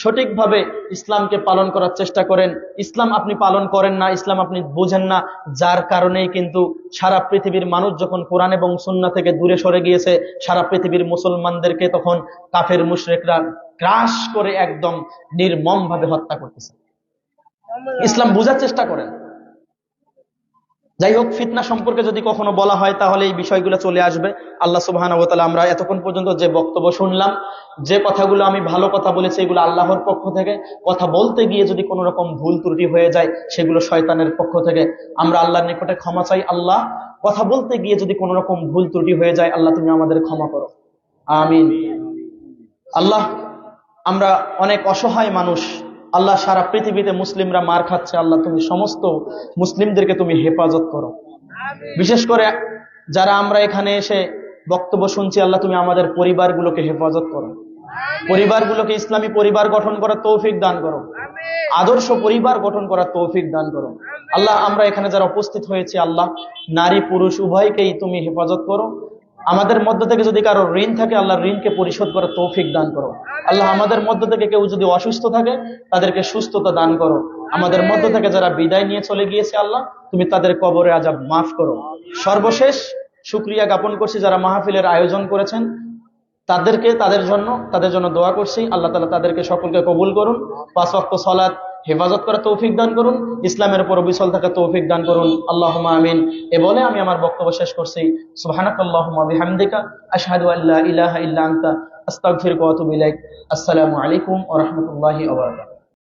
সঠিকভাবে ইসলামকে পালন করার চেষ্টা করেন। ইসলাম আপনি পালন করেন না, ইসলাম আপনি বুঝেন না, যার কারণেই কিন্তু সারা পৃথিবীর মানুষ যখন কোরআন এবং সুন্নাহ থেকে দূরে সরে গিয়েছে, সারা পৃথিবীর মুসলমানদেরকে তখন কাফের মুশরিকরা গ্রাস করে একদম নির্মম ভাবে হত্যা করতেছে। ইসলাম বুঝার চেষ্টা করেন। যাই হোক, ফিতনা সম্পর্কে যদি কখনো বলা হয় তাহলে এই বিষয়গুলো চলে আসবে। আল্লাহ সুবহানাহু ওয়া তাআলা, আমরা এতক্ষণ পর্যন্ত যে বক্তব্য শুনলাম, যে কথাগুলো আমি ভালো কথা বলেছি, এগুলো আল্লাহর পক্ষ থেকে। কথা বলতে গিয়ে যদি কোনো রকম ভুল ত্রুটি হয়ে যায়, সেগুলো শয়তানের পক্ষ থেকে। আমরা আল্লাহর নিকটে ক্ষমা চাই। আল্লাহ, কথা বলতে গিয়ে যদি কোনো রকম ভুল ত্রুটি হয়ে যায়, আল্লাহ তুমি আমাদের ক্ষমা করো, আমিন। আল্লাহ, আমরা অনেক অসহায় মানুষ। আল্লাহ, সারা পৃথিবীতে মুসলিমরা মার খাচ্ছে, আল্লাহ তুমি সমস্ত মুসলিমদেরকে তুমি হেফাজত করো। বিশেষ করে যারা আমরা এখানে এসে বক্তব্য শুনছি, আল্লাহ তুমি আমাদের পরিবারগুলোকে হেফাজত করো, পরিবারগুলোকে ইসলামী পরিবার গঠন করার তৌফিক দান করো, আদর্শ পরিবার গঠন করার তৌফিক দান করো। আল্লাহ, আমরা এখানে যারা উপস্থিত হয়েছি, আল্লাহ নারী পুরুষ উভয়কেই তুমি হেফাজত করো। আমাদের মধ্য থেকে যদি কারো ঋণ থাকে, আল্লাহ ঋণকে পরিশোধ করার তৌফিক দান করো। আল্লাহ, আমাদের মধ্য থেকে কেউ যদি অসুস্থ থাকে, তাদেরকে সুস্থতা দান করো। আমাদের মধ্য থেকে যারা বিদায় নিয়ে চলে গিয়েছে, আল্লাহ তুমি তাদের কবরে আযাব মাফ করো। সর্বশেষ শুকরিয়া জ্ঞাপন করছি যারা মাহফিলের আয়োজন করেছেন, তাদের জন্য দোয়া করছি। আল্লাহ তাআলা তাদেরকে সকলকে কবুল করুন, 5 ওয়াক্ত সালাত হেফাজত করার তৌফিক দান করুন, ইসলামের উপর অবিচল থাকার তৌফিক দান করুন। আল্লাহুম্মা আমিন। এ বলে আমি আমার বক্তব্য শেষ করছি। সুবহানাকাল্লাহুম্মা বিহামদিকা, আশহাদু আল্লা ইলাহা ইল্লা আনতা, আস্তাগফিরুকা ওয়া আতুবু ইলাইক। আসসালামু আলাইকুম ওয়া রাহমাতুল্লাহি ওয়া বারাকাতুহু।